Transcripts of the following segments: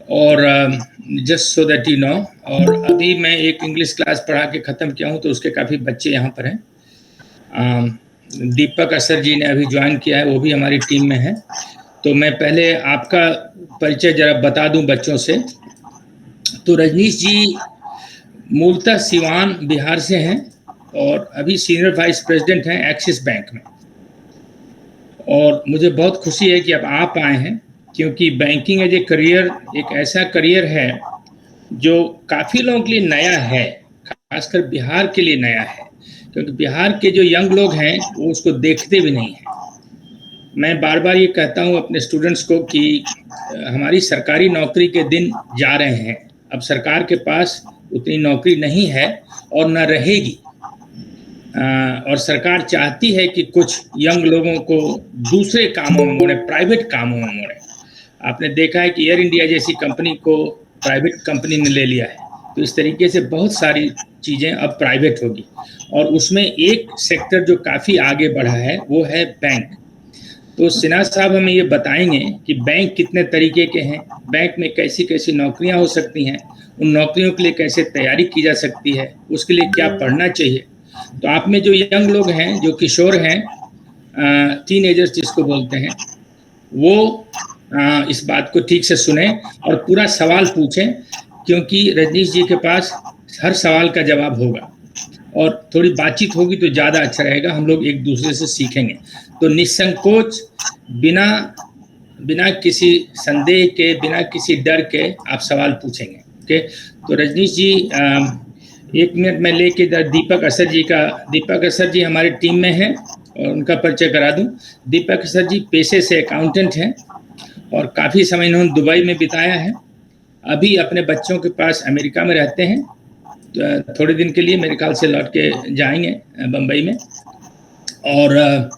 और just so that you know, और अभी मैं एक इंग्लिश क्लास पढ़ा के ख़त्म किया हूँ, तो उसके काफ़ी बच्चे यहाँ पर हैं। दीपक असर जी ने अभी ज्वाइन किया है, वो भी हमारी टीम में है। तो मैं पहले आपका परिचय जरा बता दूं बच्चों से। तो रजनीश जी मूलतः सिवान बिहार से हैं और अभी सीनियर वाइस प्रेसिडेंट हैं एक्सिस बैंक में। और मुझे बहुत खुशी है कि अब आप आए हैं, क्योंकि बैंकिंग एज ए करियर एक ऐसा करियर है जो काफ़ी लोगों के लिए नया है, खासकर बिहार के लिए नया है, क्योंकि बिहार के जो यंग लोग हैं वो उसको देखते भी नहीं हैं। मैं बार बार ये कहता हूँ अपने स्टूडेंट्स को कि हमारी सरकारी नौकरी के दिन जा रहे हैं। अब सरकार के पास उतनी नौकरी नहीं है और न रहेगी, और सरकार चाहती है कि कुछ यंग लोगों को दूसरे कामों में मोड़े, प्राइवेट कामों में मोड़े। आपने देखा है कि एयर इंडिया जैसी कंपनी को प्राइवेट कंपनी ने ले लिया है, तो इस तरीके से बहुत सारी चीज़ें अब प्राइवेट होगी। और उसमें एक सेक्टर जो काफ़ी आगे बढ़ा है वो है बैंक। तो सिन्हा साहब हमें ये बताएंगे कि बैंक कितने तरीके के हैं, बैंक में कैसी कैसी नौकरियां हो सकती हैं, उन नौकरियों के लिए कैसे तैयारी की जा सकती है, उसके लिए क्या पढ़ना चाहिए। तो आप में जो यंग लोग हैं, जो किशोर हैं, टीनेजर्स जिसको बोलते हैं, वो इस बात को ठीक से सुने और पूरा सवाल पूछें, क्योंकि रजनीश जी के पास हर सवाल का जवाब होगा और थोड़ी बातचीत होगी तो ज़्यादा अच्छा रहेगा, हम लोग एक दूसरे से सीखेंगे। तो निसंकोच, बिना बिना किसी संदेह के, बिना किसी डर के आप सवाल पूछेंगे। ओके, तो रजनीश जी एक मिनट में लेके दीपक असर जी का, दीपक असर जी हमारी टीम में हैं और उनका परिचय करा दूं। दीपक असर जी पेशे से अकाउंटेंट हैं और काफ़ी समय इन्होंने दुबई में बिताया है। अभी अपने बच्चों के पास अमेरिका में रहते हैं, थोड़े दिन के लिए मेरे ख्याल से लौट के जाएंगे बम्बई में। और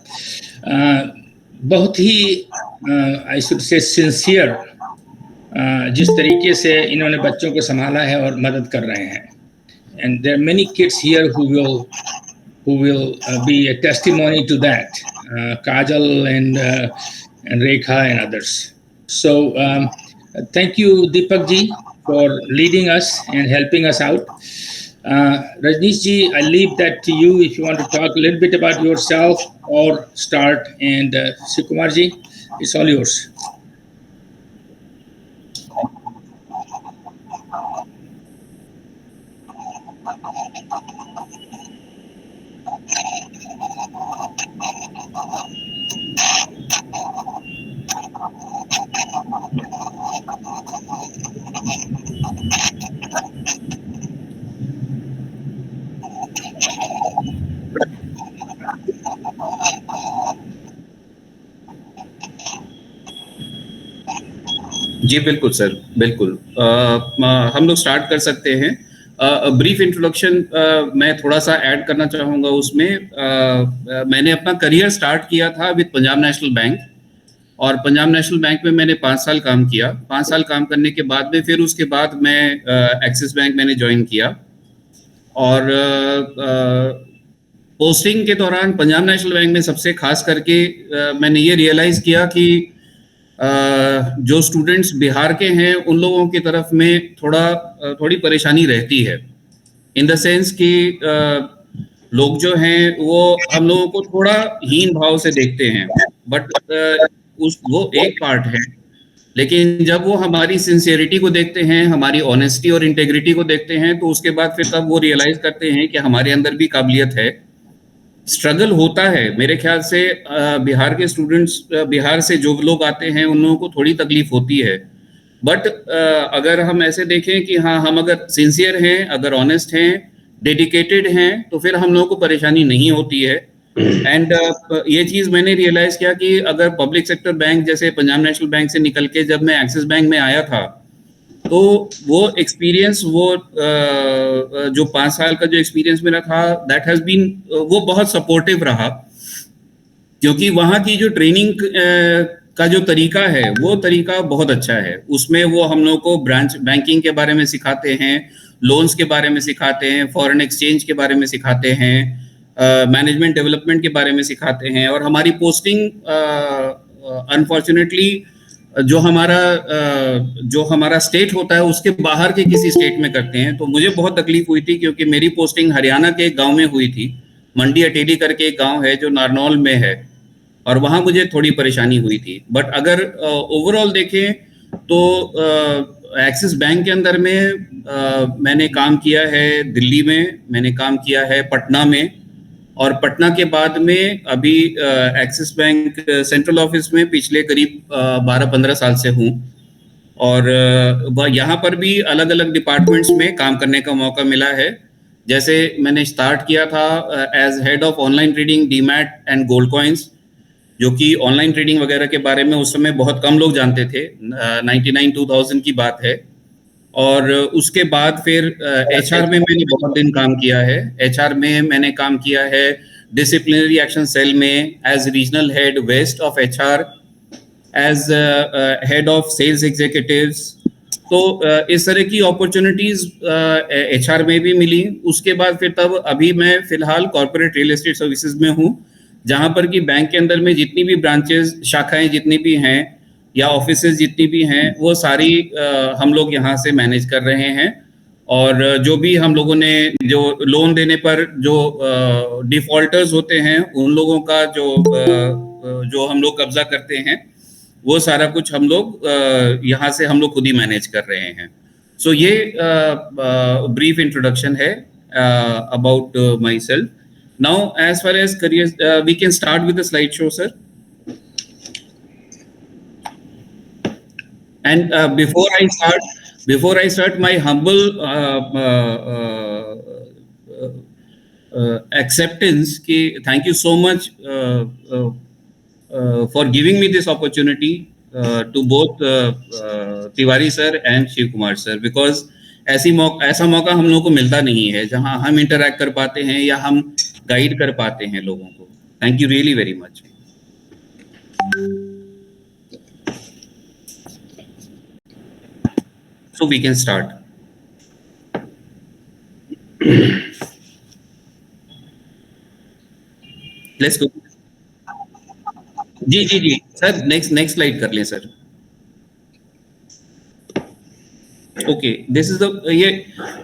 बहुत ही आई शुड से सिंसियर जिस तरीके से इन्होंने बच्चों को संभाला है और मदद कर रहे हैं। And there are many kids here who will be a testimony to that, Kajal and Rekha and others. So thank you Deepak ji for leading us and helping us out. Rajneesh ji, I leave that to you if you want to talk a little bit about yourself or start. And Shiv-Kumar ji, it's all yours. जी बिल्कुल sir, बिल्कुल। हम लोग start कर सकते हैं। Brief introduction मैं थोड़ा सा ऐड करना चाहूँगा उसमें। मैंने अपना करियर स्टार्ट किया था विद पंजाब नेशनल बैंक, और पंजाब नेशनल बैंक में मैंने 5 साल काम किया। 5 साल काम करने के बाद में फिर उसके बाद मैं एक्सिस बैंक मैंने ज्वाइन किया। और पोस्टिंग के दौरान पंजाब नेशनल बैंक में सबसे खास करके मैंने ये रियलाइज़ किया कि जो स्टूडेंट्स बिहार के हैं उन लोगों की तरफ में थोड़ी परेशानी रहती है, इन द सेंस कि लोग जो हैं वो हम लोगों को थोड़ा हीन भाव से देखते हैं। बट वो एक पार्ट है, लेकिन जब वो हमारी सिंसियरिटी को देखते हैं, हमारी ऑनेस्टी और इंटेग्रिटी को देखते हैं, तो उसके बाद फिर तब वो रियलाइज करते हैं कि हमारे अंदर भी काबिलियत है। स्ट्रगल होता है मेरे ख्याल से। बिहार के स्टूडेंट्स, बिहार से जो लोग आते हैं उन लोगों को थोड़ी तकलीफ होती है। बट अगर हम ऐसे देखें कि हाँ, हम अगर सिंसियर हैं, अगर ऑनेस्ट हैं, डेडिकेटेड हैं, तो फिर हम लोगों को परेशानी नहीं होती है। एंड ये चीज़ मैंने रियलाइज़ किया कि अगर पब्लिक सेक्टर बैंक जैसे पंजाब नेशनल बैंक से निकल के जब मैं एक्सिस बैंक में आया था, तो वो एक्सपीरियंस, वो जो 5 साल का जो एक्सपीरियंस मेरा था, दैट हैज़ बीन, वो बहुत सपोर्टिव रहा। क्योंकि वहाँ की जो ट्रेनिंग का जो तरीका है वो तरीका बहुत अच्छा है। उसमें वो हम लोग को ब्रांच बैंकिंग के बारे में सिखाते हैं, लोन्स के बारे में सिखाते हैं, फॉरेन एक्सचेंज के बारे में सिखाते हैं, मैनेजमेंट डेवलपमेंट के बारे में सिखाते हैं। और हमारी पोस्टिंग अनफॉर्चुनेटली जो हमारा स्टेट होता है उसके बाहर के किसी स्टेट में करते हैं। तो मुझे बहुत तकलीफ हुई थी क्योंकि मेरी पोस्टिंग हरियाणा के एक गांव में हुई थी, मंडी अटेली करके एक गांव है जो नारनौल में है, और वहां मुझे थोड़ी परेशानी हुई थी। बट अगर ओवरऑल देखें तो एक्सिस बैंक के अंदर में मैंने काम किया है, दिल्ली में मैंने काम किया है, पटना में, और पटना के बाद में अभी एक्सिस बैंक सेंट्रल ऑफिस में पिछले करीब 12-15 साल से हूँ। और यहाँ पर भी अलग अलग डिपार्टमेंट्स में काम करने का मौका मिला है। जैसे मैंने स्टार्ट किया था as head of online trading, demat and gold coins, जो कि ऑनलाइन ट्रेडिंग वगैरह के बारे में उस समय बहुत कम लोग जानते थे, 99-2000 की बात है। और उसके बाद फिर एचआर में मैंने बहुत दिन काम किया है। एचआर में मैंने काम किया है डिसिप्लिनरी एक्शन सेल में as regional head west of HR, as head of sales executives. तो इस तरह की अपॉर्चुनिटीज एचआर में भी मिली। उसके बाद फिर तब अभी मैं फिलहाल कॉर्पोरेट रियल एस्टेट सर्विसेज में हूँ, जहाँ पर कि बैंक के अंदर में जितनी भी ब्रांचेस, शाखाएं जितनी भी हैं या ऑफिसेज जितनी भी हैं, वो सारी हम लोग यहाँ से मैनेज कर रहे हैं। और जो भी हम लोगों ने जो लोन देने पर जो डिफॉल्टर्स होते हैं, उन लोगों का जो हम लोग कब्जा करते हैं, वो सारा कुछ हम लोग यहाँ से हम लोग खुद ही मैनेज कर रहे हैं। सो ये ब्रीफ इंट्रोडक्शन है about my self. Now, as far as careers, we can start with the slideshow, sir. And before I start, my humble acceptance. Ki, thank you so much for giving me this opportunity to both Tiwari sir and Shiv Kumar sir, because ऐसा मौका हम लोगों को मिलता नहीं है जहां हम इंटरैक्ट कर पाते हैं या हम गाइड कर पाते हैं लोगों को। Thank you really very much. So we can start. Let's go. जी सर, नेक्स्ट स्लाइड कर लें sir. Okay, this is the, ये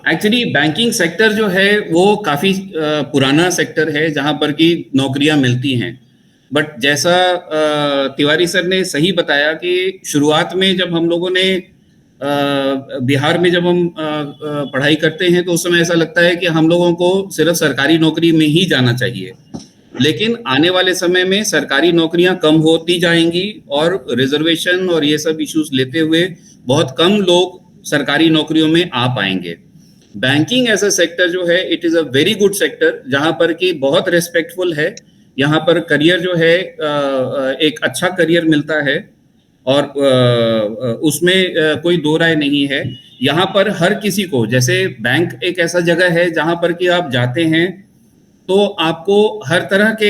एक्चुअली बैंकिंग सेक्टर जो है वो काफी पुराना सेक्टर है जहां पर कि नौकरियां मिलती हैं। बट जैसा तिवारी सर ने सही बताया कि शुरुआत में जब हम लोगों ने बिहार में जब हम पढ़ाई करते हैं तो उस समय ऐसा लगता है कि हम लोगों को सिर्फ सरकारी नौकरी में ही जाना चाहिए, लेकिन आने वाले समय में सरकारी नौकरियां कम होती जाएंगी और रिजर्वेशन और ये सब इश्यूज लेते हुए बहुत कम लोग सरकारी नौकरियों में आ पाएंगे। बैंकिंग एज अ सेक्टर जो है, it is a very good sector, जहां पर कि बहुत रेस्पेक्टफुल है। यहाँ पर करियर जो है एक अच्छा करियर मिलता है और उसमें कोई दो राय नहीं है। यहाँ पर हर किसी को, जैसे बैंक एक ऐसा जगह है जहाँ पर कि आप जाते हैं तो आपको हर तरह के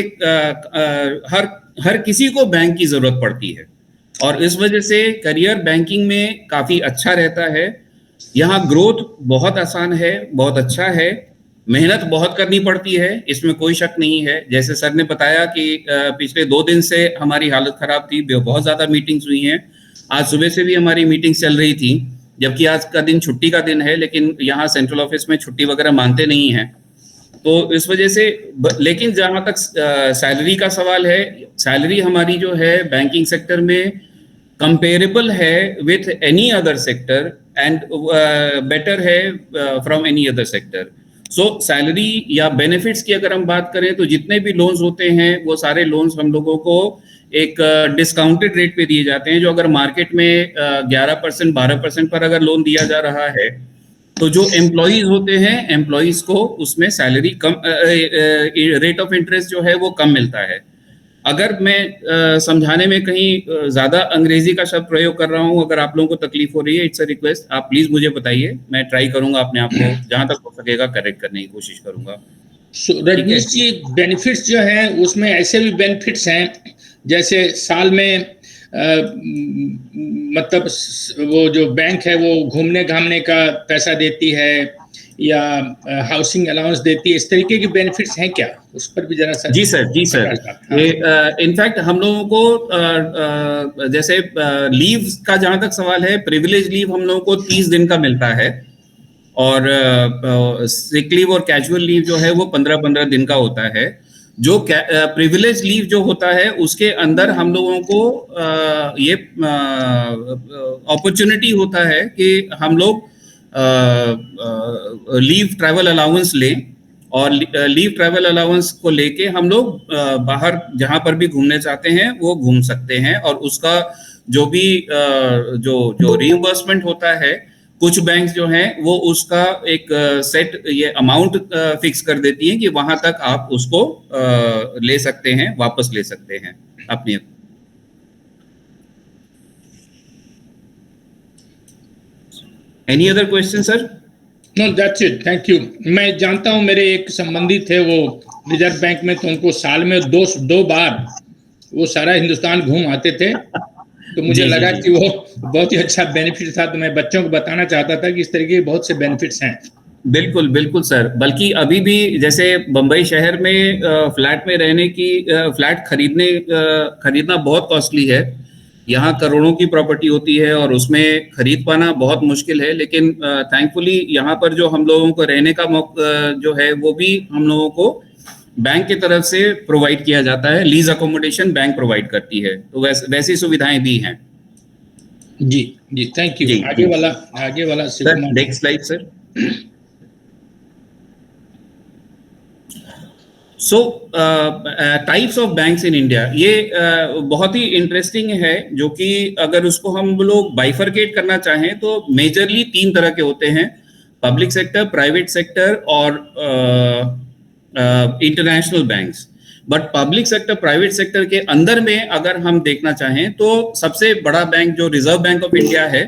हर किसी को बैंक की जरूरत पड़ती है, और इस वजह से करियर बैंकिंग में काफी अच्छा रहता है। यहाँ ग्रोथ बहुत आसान है, बहुत अच्छा है, मेहनत बहुत करनी पड़ती है, इसमें कोई शक नहीं है। जैसे सर ने बताया कि पिछले 2 दिन से हमारी हालत खराब थी, बहुत ज्यादा मीटिंग्स हुई हैं। आज सुबह से भी हमारी मीटिंग्स चल रही थी, जबकि आज का दिन छुट्टी का दिन है, लेकिन यहाँ सेंट्रल ऑफिस में छुट्टी वगैरह मानते नहीं हैं। तो इस वजह से, लेकिन जहां तक सैलरी का सवाल है, सैलरी हमारी जो है बैंकिंग सेक्टर में कंपेरेबल है with any other sector and better है from any other sector. So salary या बेनिफिट्स की अगर हम बात करें तो जितने भी लोन्स होते हैं वो सारे लोन्स हम लोगों को एक डिस्काउंटेड रेट पे दिए जाते हैं। जो अगर मार्केट में 11% 12% पर अगर लोन दिया जा रहा है, तो जो एम्प्लॉइज होते हैं, एम्प्लॉइज को उसमें salary come, rate of interest जो है वो कम मिलता है। अगर मैं समझाने में कहीं ज्यादा अंग्रेजी का शब्द प्रयोग कर रहा हूं, अगर आप लोगों को तकलीफ हो रही है, इट्स अ रिक्वेस्ट, आप प्लीज मुझे बताइए, मैं ट्राई करूंगा अपने आप को जहां तक हो सकेगा करेक्ट करने की कोशिश करूंगा। रजनीश जी, बेनिफिट्स जो है उसमें ऐसे भी बेनिफिट्स हैं, जैसे साल में मतलब वो जो बैंक है वो घूमने घामने का पैसा देती है, या हाउसिंग अलाउंस देती है, इस तरीके के बेनिफिट्स हैं क्या, उस पर भी जरा सा। जी सर, जी सर। ये इनफैक्ट हम लोगों को जैसे लीव का जहां तक सवाल है, प्रिविलेज लीव हम लोगों को 30 दिन का मिलता है, और सिक लीव और कैजुअल लीव जो है वो 15-15 दिन का होता है। जो प्रिविलेज लीव जो होता है उसके अंदर हम लोगों को ये अपॉर्चुनिटी होता है कि हम लोग लीव ट्रैवल अलाउंस लें, और लीव ट्रैवल अलाउंस को लेके हम लोग बाहर जहां पर भी घूमने चाहते हैं वो घूम सकते हैं, और उसका जो भी जो रीइंबर्समेंट होता है, कुछ बैंक जो हैं वो उसका एक सेट ये अमाउंट फिक्स कर देती हैं कि वहां तक आप उसको ले सकते हैं, वापस ले सकते हैं अपनी। Any other question sir? No, that's it, thank you. मैं जानता हूं मेरे एक संबंधी थे वो रिजर्व बैंक में, तो उनको साल में दो बार वो सारा हिंदुस्तान घूम आते थे, तो मुझे लगा कि वो बहुत ही अच्छा बेनिफिट था, तो मैं बच्चों को बताना चाहता था कि इस तरीके के बहुत से बेनिफिट्स हैं। बिल्कुल बिल्कुल सर, बल्कि अभी भी जैसे बंबई शहर में फ्लैट में रहने की, फ्लैट खरीदना बहुत कॉस्टली है। यहाँ करोड़ों की प्रॉपर्टी होती है और उसमें खरीद पाना बहुत मुश्किल है, लेकिन थैंकफुली यहाँ पर जो हम लोगों को रहने का मौका जो है वो भी हम लोगों को बैंक की तरफ से प्रोवाइड किया जाता है। लीज अकोमोडेशन बैंक प्रोवाइड करती है, तो वैसी सुविधाएं भी हैं। जी जी, थैंक यू। आगे वाला sir, next slide sir. So types of banks in India, ये बहुत ही इंटरेस्टिंग है, जो कि अगर उसको हम लोग बाइफरकेट करना चाहें तो मेजरली 3 तरह के होते हैं: पब्लिक सेक्टर, प्राइवेट सेक्टर और international banks. But public sector, private sector के अंदर में अगर हम देखना चाहें तो सबसे बड़ा बैंक जो रिजर्व बैंक ऑफ इंडिया है,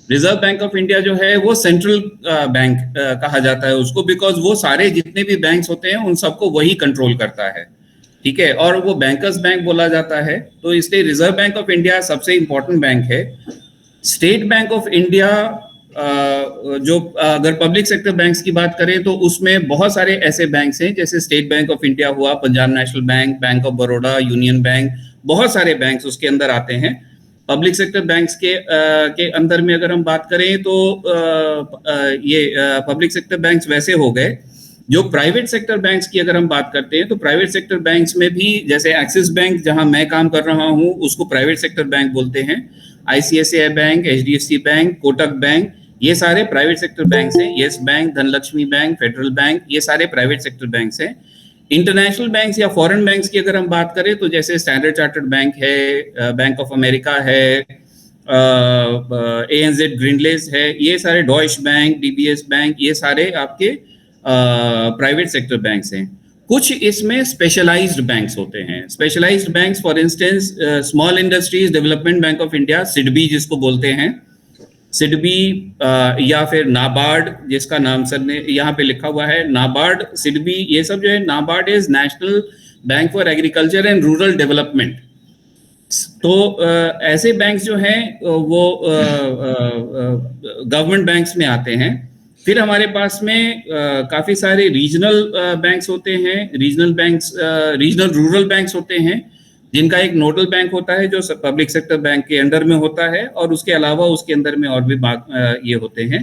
रिजर्व बैंक ऑफ इंडिया जो है वो सेंट्रल बैंक कहा जाता है उसको, बिकॉज वो सारे जितने भी बैंक्स होते हैं उन सबको वही कंट्रोल करता है, ठीक है, और वो बैंकर्स बैंक बोला जाता है। तो इसलिए रिजर्व बैंक ऑफ इंडिया सबसे इंपॉर्टेंट बैंक है। स्टेट बैंक ऑफ इंडिया जो अगर पब्लिक सेक्टर बैंक्स की बात करें तो उसमें बहुत सारे ऐसे बैंक्स हैं, जैसे स्टेट बैंक ऑफ इंडिया हुआ, Punjab national bank, bank of Baroda, union bank, बहुत सारे बैंक्स उसके अंदर आते हैं। पब्लिक सेक्टर बैंक्स के अंदर में अगर हम बात करें तो ये पब्लिक सेक्टर बैंक्स वैसे हो गए। जो प्राइवेट सेक्टर बैंक्स की अगर हम बात करते हैं तो प्राइवेट सेक्टर बैंक्स में भी, जैसे एक्सिस बैंक जहां मैं काम कर रहा हूं उसको प्राइवेट सेक्टर बैंक बोलते हैं। ICICI bank, HDFC bank, Kotak bank, ये सारे प्राइवेट सेक्टर बैंक्स हैं। Yes bank, Dhanlaxmi bank, federal bank, ये सारे प्राइवेट सेक्टर बैंक्स हैं। इंटरनेशनल बैंक्स या फॉरेन बैंक्स की अगर हम बात करें तो जैसे स्टैंडर्ड चार्टर्ड बैंक है, बैंक ऑफ अमेरिका है, ANZ ग्रिंडलेस है, ये सारे डॉइश बैंक, डीबीएस बैंक, ये सारे आपके प्राइवेट सेक्टर बैंक्स हैं। कुछ इसमें स्पेशलाइज्ड बैंक्स होते हैं। Specialised banks for instance small industries development bank of India, SIDBI जिसको बोलते हैं, सिडबी या फिर नाबार्ड जिसका नाम सर ने यहाँ पे लिखा हुआ है, नाबार्ड, सिडबी, ये सब जो है, NABARD is national Bank for Agriculture and Rural development. तो ऐसे बैंक्स जो हैं वो गवर्नमेंट बैंक्स में आते हैं। फिर हमारे पास में काफी सारे रीजनल बैंक्स होते हैं, regional banks, regional rural banks होते हैं, जिनका एक नोडल बैंक होता है जो पब्लिक सेक्टर बैंक के अंडर में होता है, और उसके अलावा उसके अंदर में और भी ये होते हैं।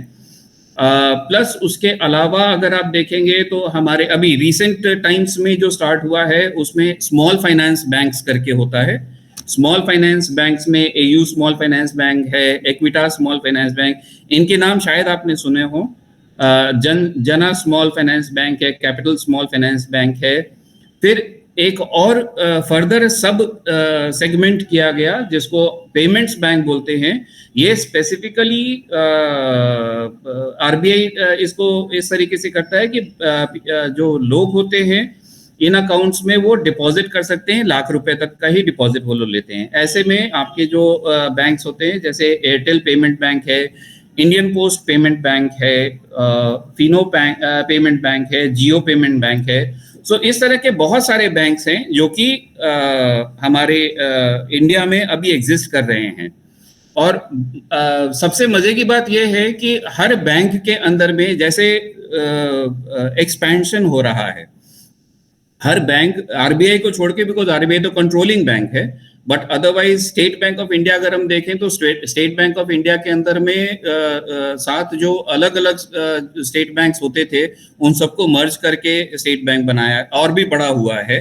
प्लस उसके अलावा अगर आप देखेंगे तो हमारे अभी रिसेंट टाइम्स में जो स्टार्ट हुआ है उसमें स्मॉल फाइनेंस बैंक्स करके होता है। स्मॉल फाइनेंस बैंक्स में एयू स्मॉल फाइनेंस बैंक है, इक्विटास स्मॉल फाइनेंस बैंक, इनके नाम शायद आपने सुने हो। जना स्मॉल फाइनेंस बैंक है, कैपिटल स्मॉल फाइनेंस बैंक है। फिर एक और फर्दर सब सेगमेंट किया गया जिसको पेमेंट्स बैंक बोलते हैं। ये स्पेसिफिकली आरबीआई इसको इस तरीके से करता है कि जो लोग होते हैं इन अकाउंट्स में वो डिपॉजिट कर सकते हैं, लाख रुपए तक का ही डिपॉजिट वो लोग लेते हैं। ऐसे में आपके जो बैंक्स होते हैं, जैसे एयरटेल पेमेंट बैंक है, इंडियन पोस्ट पेमेंट बैंक है, फिनो पेमेंट बैंक है, जियो पेमेंट बैंक है। सो इस तरह के बहुत सारे बैंक्स हैं जो कि हमारे इंडिया में अभी एग्जिस्ट कर रहे हैं। और सबसे मजे की बात यह है कि हर बैंक के अंदर में जैसे एक्सपेंशन हो रहा है, हर बैंक आरबीआई को छोड़ के, बिकॉज आरबीआई तो कंट्रोलिंग बैंक है, but otherwise state bank of India अगर हम देखें तो स्टेट बैंक ऑफ इंडिया के अंदर में 7 जो अलग अलग स्टेट बैंक्स होते थे उन सबको मर्ज करके स्टेट बैंक बनाया और भी बड़ा हुआ है।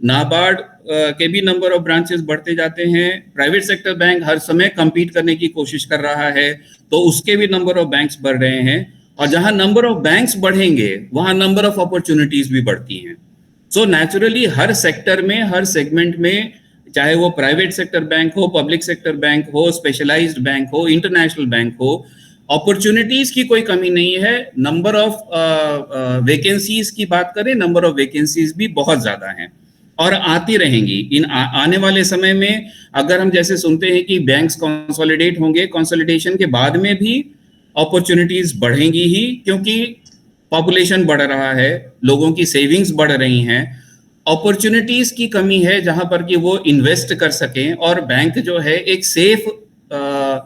नाबार्ड के भी नंबर ऑफ ब्रांचेस बढ़ते जाते हैं। प्राइवेट सेक्टर बैंक हर समय compete करने की कोशिश कर रहा है, तो उसके भी नंबर ऑफ बैंक्स बढ़ रहे हैं, और जहां नंबर ऑफ बैंक्स बढ़ेंगे वहां नंबर ऑफ अपॉर्चुनिटीज भी बढ़ती हैं। सो नेचुरली हर सेक्टर में, हर सेगमेंट में, चाहे वो प्राइवेट सेक्टर बैंक हो, पब्लिक सेक्टर बैंक हो, स्पेशलाइज्ड बैंक हो, इंटरनेशनल बैंक हो, अपॉर्चुनिटीज की कोई कमी नहीं है। नंबर ऑफ वैकेंसीज की बात करें, नंबर ऑफ वैकेंसीज भी बहुत ज्यादा हैं और आती रहेंगी। आने वाले समय में अगर हम जैसे सुनते हैं कि बैंक्स कंसोलिडेट होंगे, कंसोलिडेशन के बाद में भी अपॉर्चुनिटीज बढ़ेंगी ही, क्योंकि पॉपुलेशन बढ़ रहा है, लोगों की सेविंग्स बढ़ रही हैं, अपॉर्चुनिटीज की कमी है जहां पर कि वो इन्वेस्ट कर सकें, और बैंक जो है एक सेफ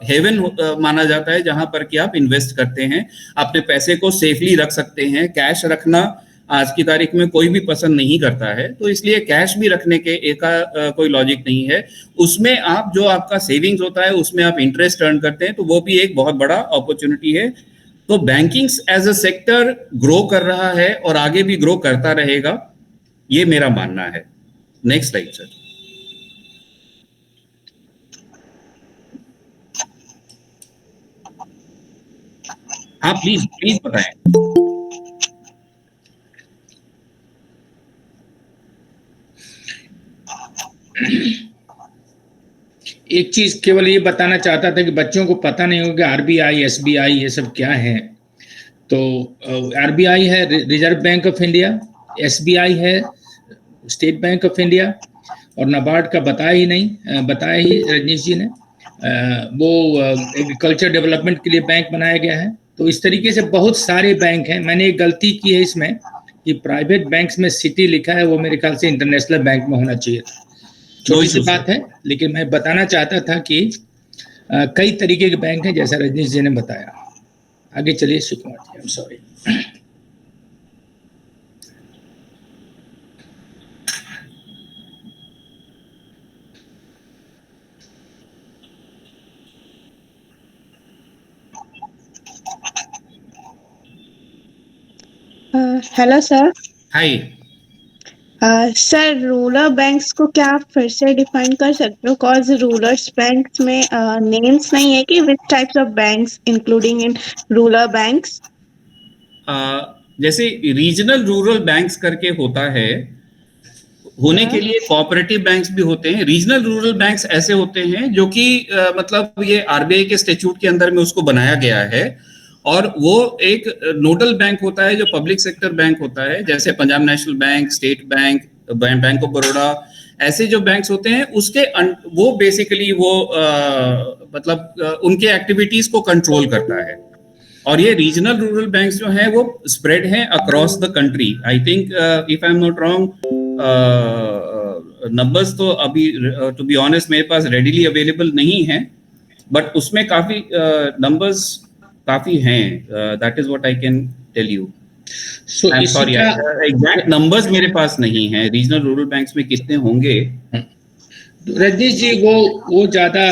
हेवन माना जाता है जहां पर कि आप इन्वेस्ट करते हैं, अपने पैसे को सेफली रख सकते हैं। कैश रखना आज की तारीख में कोई भी पसंद नहीं करता है, तो इसलिए कैश भी रखने के कोई लॉजिक नहीं है। उसमें आप जो आपका सेविंग्स होता है उसमें आप इंटरेस्ट अर्न करते हैं, तो वो भी एक बहुत बड़ा अपॉर्चुनिटी है। तो banking as a sector grow कर रहा है और आगे भी ग्रो करता रहेगा, ये मेरा मानना है। Next slide sir. हाँ प्लीज प्लीज बताएं। एक चीज केवल ये बताना चाहता था कि बच्चों को पता नहीं होगा आरबीआई, एसबीआई ये सब क्या है। तो आरबीआई है reserve bank of India, SBI है स्टेट बैंक ऑफ इंडिया, और नाबार्ड का बताया ही रजनीश जी ने, वो एग्रीकल्चर डेवलपमेंट के लिए बैंक बनाया गया है। तो इस तरीके से बहुत सारे बैंक हैं। मैंने एक गलती की है इसमें कि प्राइवेट बैंक्स में सिटी लिखा है, वो मेरे ख्याल से इंटरनेशनल बैंक में होना चाहिए था। छोटी सी बात है, लेकिन मैं बताना चाहता था कि कई तरीके के बैंक हैं जैसा रजनीश जी ने बताया। आगे चलिए Shivkumar ji, I am sorry. Hello sir. Hi sir, rural banks को क्या आप फिर से डिफाइन कर सकते हो? कॉज रूरल बैंक्स में नेम्स नहीं है कि which types of banks including in rural banks? जैसे रीजनल रूरल बैंक्स करके होता है, होने के लिए कोऑपरेटिव बैंक्स भी होते हैं। रीजनल रूरल बैंक्स ऐसे होते हैं जो कि मतलब ये आरबीआई के स्टैट्यूट के अंदर में उसको बनाया गया है, और वो एक नोडल बैंक होता है जो पब्लिक सेक्टर बैंक होता है, जैसे Punjab national bank, state bank, bank of Baroda, ऐसे जो बैंक्स होते हैं उसके वो बेसिकली वो मतलब उनके एक्टिविटीज को कंट्रोल करता है। और ये रीजनल रूरल बैंक्स जो हैं वो स्प्रेड हैं across the country. I think if I am not wrong, numbers तो अभी टू बी ऑनेस्ट मेरे पास रेडिली अवेलेबल नहीं है, बट उसमें काफी नंबर्स काफी हैं। That is what I can tell you. I am sorry, exact numbers मेरे पास नहीं है रीजनल रूरल बैंक्स में कितने होंगे। रजनीश जी, वो ज्यादा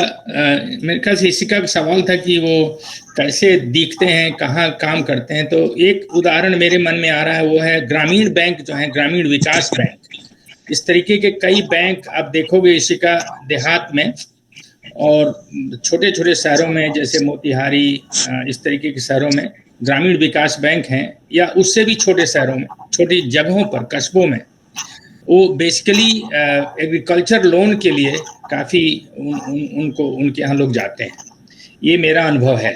मेरे ख्याल से इसी का सवाल था कि वो कैसे दिखते हैं, कहाँ काम करते हैं। तो एक उदाहरण मेरे मन में आ रहा है, वो है ग्रामीण बैंक जो है, ग्रामीण विकास बैंक। इस तरीके के कई बैंक आप देखोगे इसी का देहात में और छोटे छोटे शहरों में, जैसे मोतिहारी, इस तरीके के शहरों में ग्रामीण विकास बैंक हैं, या उससे भी छोटे शहरों में, छोटी जगहों पर, कस्बों में। वो बेसिकली एग्रीकल्चर लोन के लिए काफ़ी उनको उनके यहाँ लोग जाते हैं। ये मेरा अनुभव है।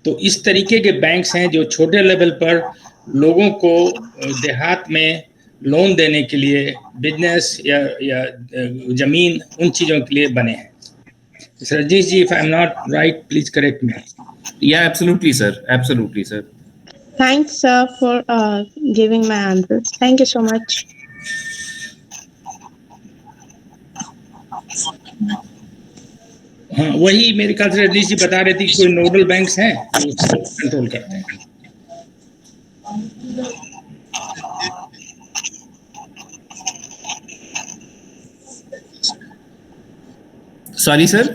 तो इस तरीके के बैंक्स हैं जो छोटे लेवल पर लोगों को देहात में लोन देने के लिए, बिजनेस या जमीन, उन चीज़ों के लिए बने हैं। Rajnish ji, if I am not right, please correct me. Yeah, absolutely, sir. Absolutely, sir. Thanks, sir, for giving my answers. Thank you so much. हाँ, वही मेरे ख्याल से रजनीश जी बता रहे थे कि कोई नोडल बैंक्स हैं जो उसको कंट्रोल करते हैं। सॉरी सर,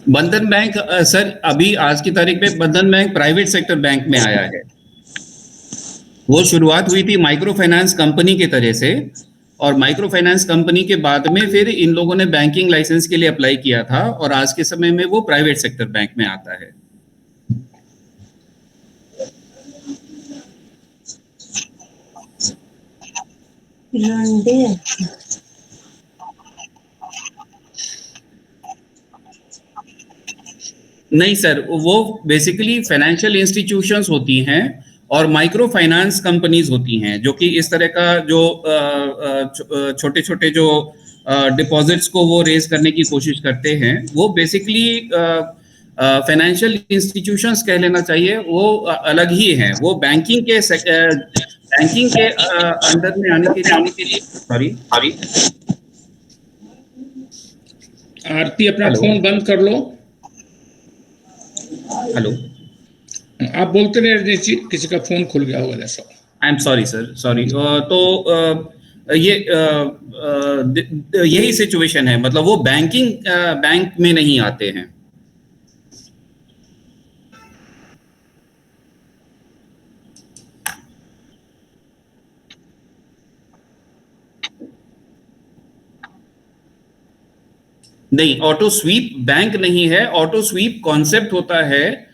बंधन बैंक सर अभी आज की तारीख में बंधन बैंक प्राइवेट सेक्टर बैंक में आया है। वो शुरुआत हुई थी माइक्रो फाइनेंस कंपनी की तरह से, और माइक्रो फाइनेंस कंपनी के बाद में फिर इन लोगों ने बैंकिंग लाइसेंस के लिए अप्लाई किया था, और आज के समय में वो प्राइवेट सेक्टर बैंक में आता है। नहीं सर, वो बेसिकली फाइनेंशियल इंस्टीट्यूशंस होती हैं और माइक्रो फाइनेंस कंपनीज होती हैं, जो कि इस तरह का जो छोटे छोटे जो डिपॉजिट्स को वो रेज करने की कोशिश करते हैं, वो बेसिकली फाइनेंशियल इंस्टीट्यूशंस कह लेना चाहिए, वो अलग ही हैं। वो बैंकिंग के अंडर में आने के लिए सॉरी आरती अपना फोन बंद कर लो। हेलो, आप बोलते रहे रजनीश जी, किसी का फोन खुल गया होगा जैसा। आई एम सॉरी सर, सॉरी। तो ये यही सिचुएशन है, मतलब वो बैंक में नहीं आते हैं। नहीं, ऑटो स्वीप बैंक नहीं है। ऑटो स्वीप कॉन्सेप्ट होता है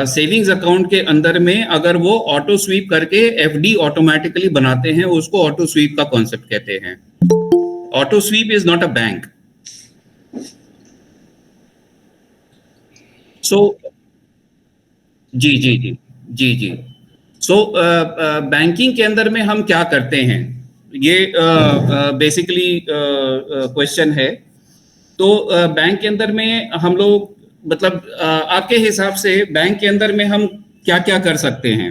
सेविंग्स अकाउंट के अंदर में, अगर वो ऑटो स्वीप करके एफडी ऑटोमेटिकली बनाते हैं, उसको ऑटो स्वीप का कॉन्सेप्ट कहते हैं। Auto sweep is not a bank. So जी जी जी जी जी। सो बैंकिंग के अंदर में हम क्या करते हैं, ये बेसिकली क्वेश्चन है। तो बैंक के अंदर में हम लोग, मतलब आपके हिसाब से बैंक के अंदर में हम क्या क्या कर सकते हैं?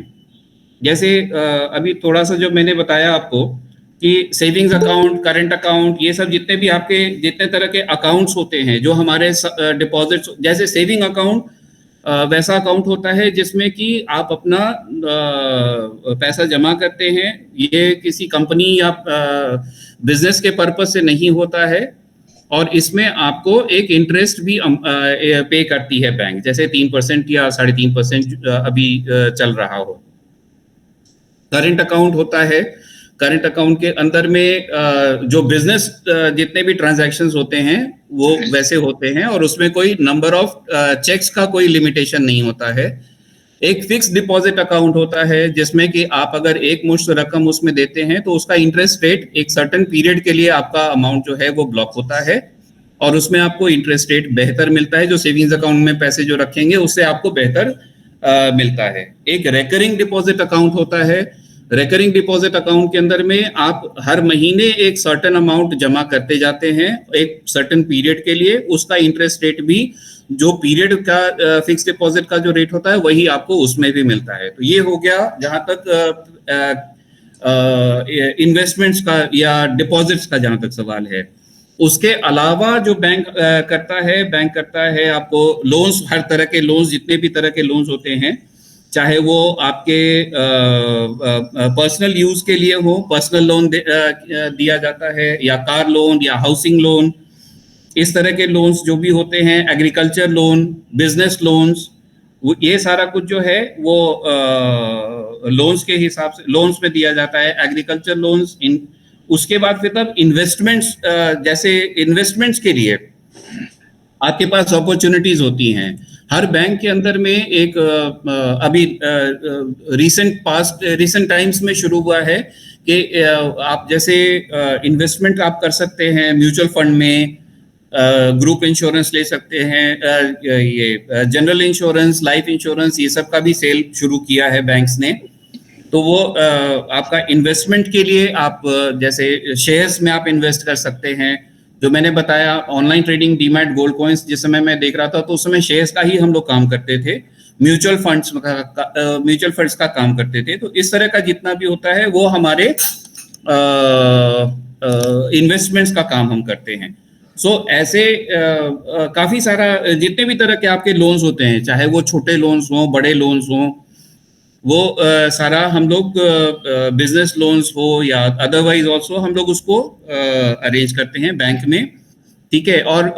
जैसे अभी थोड़ा सा जो मैंने बताया आपको कि सेविंग्स अकाउंट, करंट अकाउंट, ये सब जितने भी आपके जितने तरह के अकाउंट्स होते हैं जो हमारे डिपॉजिट्स, जैसे सेविंग अकाउंट वैसा अकाउंट होता है जिसमें कि आप अपना पैसा जमा करते हैं। ये किसी कंपनी या बिजनेस के पर्पस से नहीं होता है, और इसमें आपको एक इंटरेस्ट भी पे करती है बैंक, जैसे 3% या 3.5% अभी चल रहा हो। करंट अकाउंट होता है, करंट अकाउंट के अंदर में जो बिजनेस जितने भी ट्रांजैक्शंस होते हैं वो वैसे होते हैं, और उसमें कोई नंबर ऑफ चेक्स का कोई लिमिटेशन नहीं होता है। एक फिक्स डिपॉजिट अकाउंट होता है जिसमें कि आप अगर एक मुश्त रकम उसमें देते हैं तो उसका इंटरेस्ट रेट एक सर्टेन पीरियड के लिए आपका अमाउंट जो है वो ब्लॉक होता है, और उसमें आपको इंटरेस्ट रेट बेहतर मिलता है। जो सेविंग्स अकाउंट में पैसे जो रखेंगे उससे आपको बेहतर मिलता है। एक रेकरिंग डिपॉजिट अकाउंट होता है। रेकरिंग डिपॉजिट अकाउंट के अंदर में आप हर महीने एक सर्टेन अमाउंट जमा करते जाते हैं एक सर्टेन पीरियड के लिए, उसका इंटरेस्ट रेट भी जो पीरियड का फिक्स डिपॉजिट का जो रेट होता है वही आपको उसमें भी मिलता है। तो ये हो गया जहां तक इन्वेस्टमेंट्स का या डिपॉजिट्स का जहां तक सवाल है। उसके अलावा जो बैंक करता है आपको लोन्स, हर तरह के लोन्स, जितने भी तरह के लोन्स होते हैं, चाहे वो आपके पर्सनल यूज के लिए हो, पर्सनल लोन दिया जाता है, या कार लोन या हाउसिंग लोन, इस तरह के लोन्स जो भी होते हैं, एग्रीकल्चर लोन, बिजनेस लोन्स, ये सारा कुछ जो है वो लोन्स के हिसाब से लोन्स में दिया जाता है, एग्रीकल्चर लोन्स। उसके बाद फिर तब इन्वेस्टमेंट्स, जैसे इन्वेस्टमेंट्स के लिए आपके पास अपॉर्चुनिटीज होती हैं। हर बैंक के अंदर में एक अभी रिसेंट टाइम्स में शुरू हुआ है कि आप जैसे इन्वेस्टमेंट आप कर सकते हैं म्यूचुअल फंड में, ग्रुप इंश्योरेंस ले सकते हैं, ये जनरल इंश्योरेंस, लाइफ इंश्योरेंस, ये सब का भी सेल शुरू किया है बैंक्स ने। तो वो आपका इन्वेस्टमेंट के लिए आप जैसे शेयर्स में आप इन्वेस्ट कर सकते हैं। जो मैंने बताया online trading, demat, gold coins, जिस समय मैं देख रहा था तो उस समय शेयर्स का ही हम लोग काम करते थे। म्यूचुअल फंड्स का काम करते थे। तो इस तरह का जितना भी होता है वो हमारे इन्वेस्टमेंट्स का काम हम करते हैं। सो ऐसे काफी सारा जितने भी तरह के आपके लोन्स होते हैं, चाहे वो छोटे लोन्स हों, बड़े लोन्स हों, वो सारा हम लोग बिजनेस लोन्स हो या अदरवाइज ऑल्सो हम लोग उसको अरेंज करते हैं बैंक में, ठीक है। और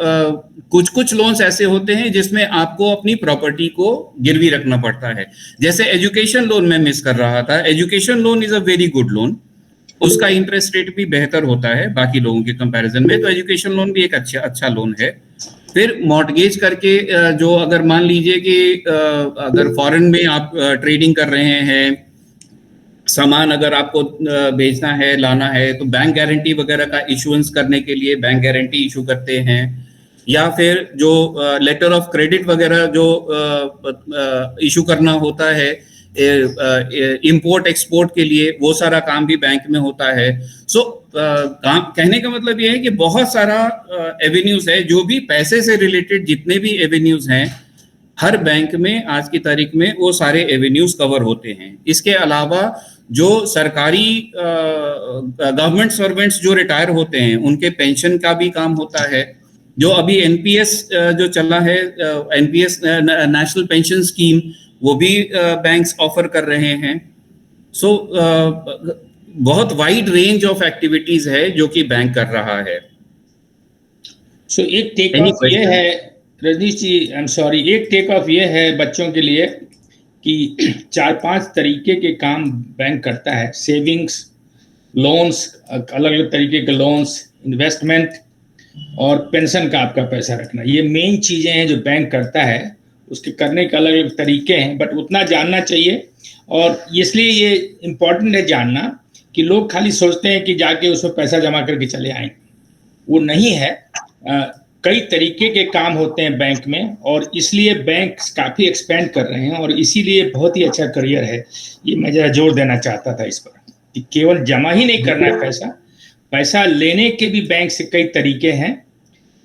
कुछ कुछ लोन्स ऐसे होते हैं जिसमें आपको अपनी प्रॉपर्टी को गिरवी रखना पड़ता है। जैसे एजुकेशन लोन मैं मिस कर रहा था, education loan is a very good loan, उसका इंटरेस्ट रेट भी बेहतर होता है बाकी लोगों के कंपैरिजन में, तो एजुकेशन लोन भी एक अच्छा लोन है। फिर मॉर्टगेज करके जो अगर मान लीजिए कि अगर फॉरेन में आप ट्रेडिंग कर रहे हैं, सामान अगर आपको बेचना है, लाना है, तो बैंक गारंटी वगैरह का इशुएंस करने के लिए बैंक गारंटी इशू करते हैं, या फिर जो लेटर ऑफ क्रेडिट वगैरह जो इशू करना होता है इंपोर्ट एक्सपोर्ट के लिए, वो सारा काम भी बैंक में होता है। सो कहने का मतलब ये है कि बहुत सारा एवेन्यूज है, जो भी पैसे से रिलेटेड जितने भी एवेन्यूज हैं हर बैंक में आज की तारीख में वो सारे एवेन्यूज कवर होते हैं। इसके अलावा जो सरकारी गवर्नमेंट सर्वेंट्स जो रिटायर होते हैं उनके पेंशन का भी काम होता है। जो अभी एनपीएस जो चला है, एनपीएस नेशनल पेंशन स्कीम, वो भी बैंक्स ऑफर कर रहे हैं। सो बहुत वाइड रेंज ऑफ एक्टिविटीज है जो कि बैंक कर रहा है। सो एक टेक ऑफ ये है रजनीश जी, आई एम सॉरी, एक टेक ऑफ ये है बच्चों के लिए कि 4-5 तरीके के काम बैंक करता है। सेविंग्स, लोन्स, अलग अलग तरीके के लोन्स, इन्वेस्टमेंट और पेंशन का आपका पैसा रखना, ये मेन चीज़ें हैं जो बैंक करता है। उसके करने के अलग अलग तरीके हैं, बट उतना जानना चाहिए। और इसलिए ये इम्पोर्टेंट है जानना कि लोग खाली सोचते हैं कि जाके उसमें पैसा जमा करके चले आएंगे, वो नहीं है। कई तरीके के काम होते हैं बैंक में, और इसलिए बैंक काफ़ी एक्सपेंड कर रहे हैं, और इसीलिए बहुत ही अच्छा करियर है। ये मैं ज़रा जोर देना चाहता था इस पर कि केवल जमा ही नहीं करना है पैसा लेने के भी बैंक से कई तरीके हैं,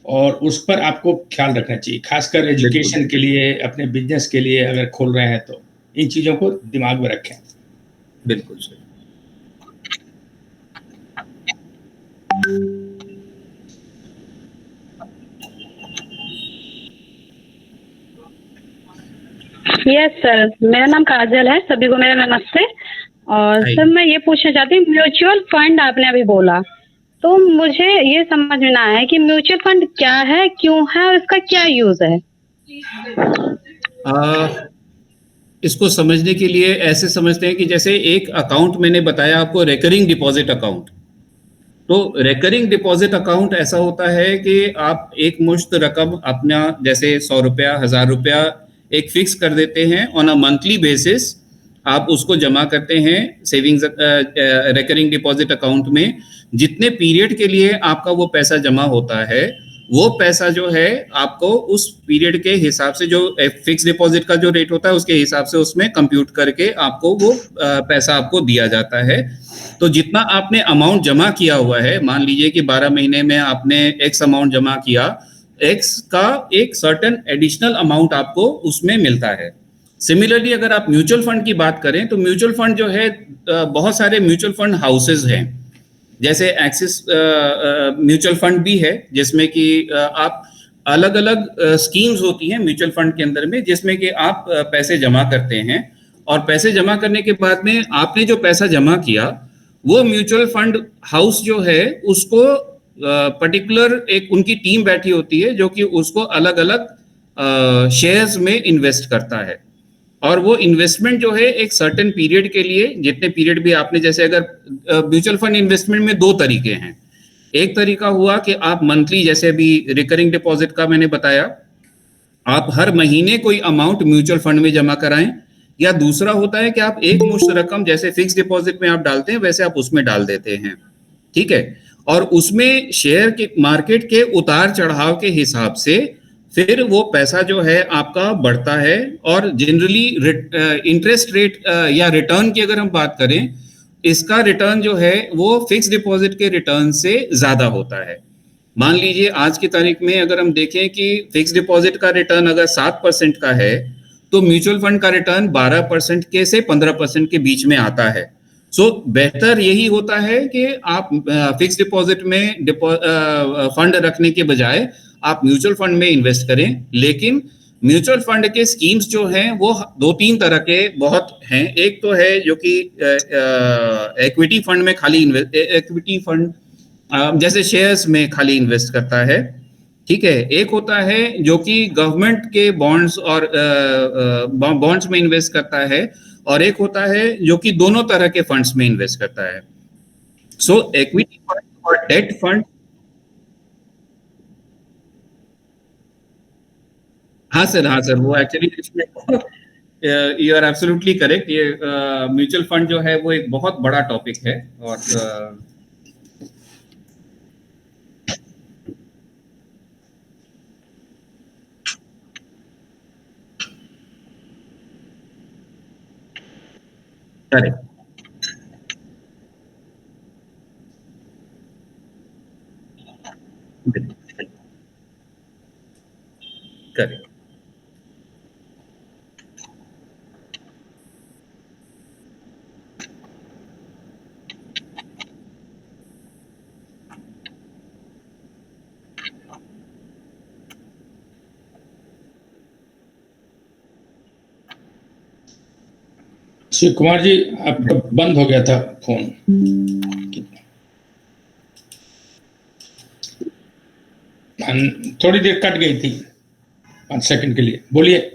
और उस पर आपको ख्याल रखना चाहिए, खासकर एजुकेशन के लिए, अपने बिजनेस के लिए अगर खोल रहे हैं तो इन चीज़ों को दिमाग में रखें। बिल्कुल सही। यस सर, मेरा नाम काजल है, सभी को मेरा नमस्ते। और सर मैं ये पूछना चाहती हूँ, म्यूचुअल फंड आपने अभी बोला, तो मुझे ये समझ में ना आया कि म्यूचुअल फंड क्या है, क्यों है और इसका क्या यूज है। इसको समझने के लिए ऐसे समझते हैं कि जैसे एक अकाउंट मैंने बताया आपको, रेकरिंग डिपॉजिट अकाउंट। तो रेकरिंग डिपॉजिट अकाउंट ऐसा होता है कि आप एक मुश्त रकम अपना, जैसे 100 रुपया, 1000 रुपया एक फिक्स कर देते हैं ऑन अ मंथली बेसिस, आप उसको जमा करते हैं सेविंग्स रेकरिंग डिपॉजिट अकाउंट में। जितने पीरियड के लिए आपका वो पैसा जमा होता है, वो पैसा जो है आपको उस पीरियड के हिसाब से, जो फिक्स डिपॉजिट का जो रेट होता है उसके हिसाब से उसमें कंप्यूट करके आपको वो पैसा आपको दिया जाता है। तो जितना आपने अमाउंट जमा किया हुआ है, मान लीजिए कि 12 महीने में आपने एक्स अमाउंट जमा किया, एक्स का एक सर्टेन एडिशनल अमाउंट आपको उसमें मिलता है। सिमिलरली अगर आप म्यूचुअल फंड की बात करें तो म्यूचुअल फंड जो है, बहुत सारे म्यूचुअल फंड हाउसेज हैं, जैसे एक्सिस म्यूचुअल फंड भी है, जिसमें कि आप अलग अलग स्कीम्स होती हैं म्यूचुअल फंड के अंदर में, जिसमें कि आप पैसे जमा करते हैं, और पैसे जमा करने के बाद में आपने जो पैसा जमा किया, वो म्यूचुअल फंड हाउस जो है उसको पर्टिकुलर एक उनकी टीम बैठी होती है जो कि उसको अलग अलग शेयर्स में इन्वेस्ट करता है। और वो इन्वेस्टमेंट जो है एक सर्टेन पीरियड के लिए, जितने पीरियड भी आपने, जैसे अगर म्यूचुअल फंड इन्वेस्टमेंट में 2 तरीके हैं। एक तरीका हुआ कि आप मंथली, जैसे अभी रिकरिंग डिपॉजिट का मैंने बताया, आप हर महीने कोई अमाउंट म्यूचुअल फंड में जमा कराएं, या दूसरा होता है कि आप एक मुश्त रकम, जैसे फिक्स डिपॉजिट में आप डालते हैं वैसे आप उसमें डाल देते हैं, ठीक है। और उसमें शेयर के मार्केट के उतार चढ़ाव के हिसाब से फिर वो पैसा जो है आपका बढ़ता है, और जनरली इंटरेस्ट रेट या रिटर्न की अगर हम बात करें, इसका रिटर्न जो है वो फिक्स डिपॉजिट के रिटर्न से ज्यादा होता है। मान लीजिए आज की तारीख में अगर हम देखें कि फिक्स डिपॉजिट का रिटर्न अगर 7% का है, तो म्यूचुअल फंड का रिटर्न 12% के से 15% के बीच में आता है। सो बेहतर यही होता है कि आप फिक्स डिपॉजिट में फंड रखने के बजाय आप म्यूचुअल फंड में इन्वेस्ट करें। लेकिन म्यूचुअल फंड के स्कीम्स जो हैं वो 2-3 तरह के बहुत हैं। एक तो है जो कि इक्विटी फंड में खाली इक्विटी फंड जैसे शेयर्स में खाली इन्वेस्ट करता है, ठीक है। एक होता है जो कि गवर्नमेंट के बॉन्ड्स और बॉन्ड्स में इन्वेस्ट करता है, और एक होता है जो कि दोनों तरह के फंड्स में इन्वेस्ट करता है। सो इक्विटी फंड और डेट फंड, हाँ सर, वो actually you are absolutely correct. ये म्यूचुअल फंड जो है वो एक बहुत बड़ा टॉपिक है, और करेक्ट करेक्ट। शिव कुमार जी, आपका बंद हो गया था फोन। थोड़ी देर कट गई थी, 5 सेकंड के लिए। बोलिए।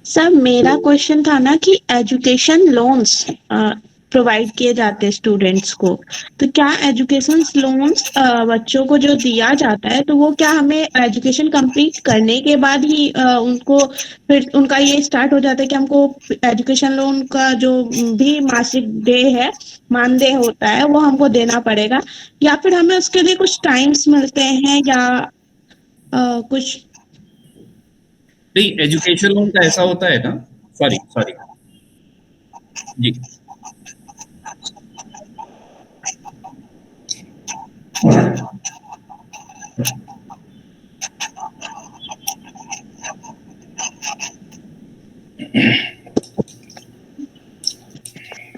सर मेरा क्वेश्चन था ना कि एजुकेशन लोन्स प्रोवाइड किए जाते हैं स्टूडेंट्स को, तो क्या एजुकेशन लोन्स बच्चों को जो दिया जाता है तो वो क्या हमें एजुकेशन कंप्लीट करने के बाद ही उनको फिर उनका ये स्टार्ट हो जाता है कि हमको एजुकेशन लोन का जो भी मासिक देय है, मानदेय होता है, वो हमको देना पड़ेगा, या फिर हमें उसके लिए कुछ टाइम्स मिलते हैं या कुछ? नहीं, एजुकेशन लोन का ऐसा होता है ना, सॉरी जी,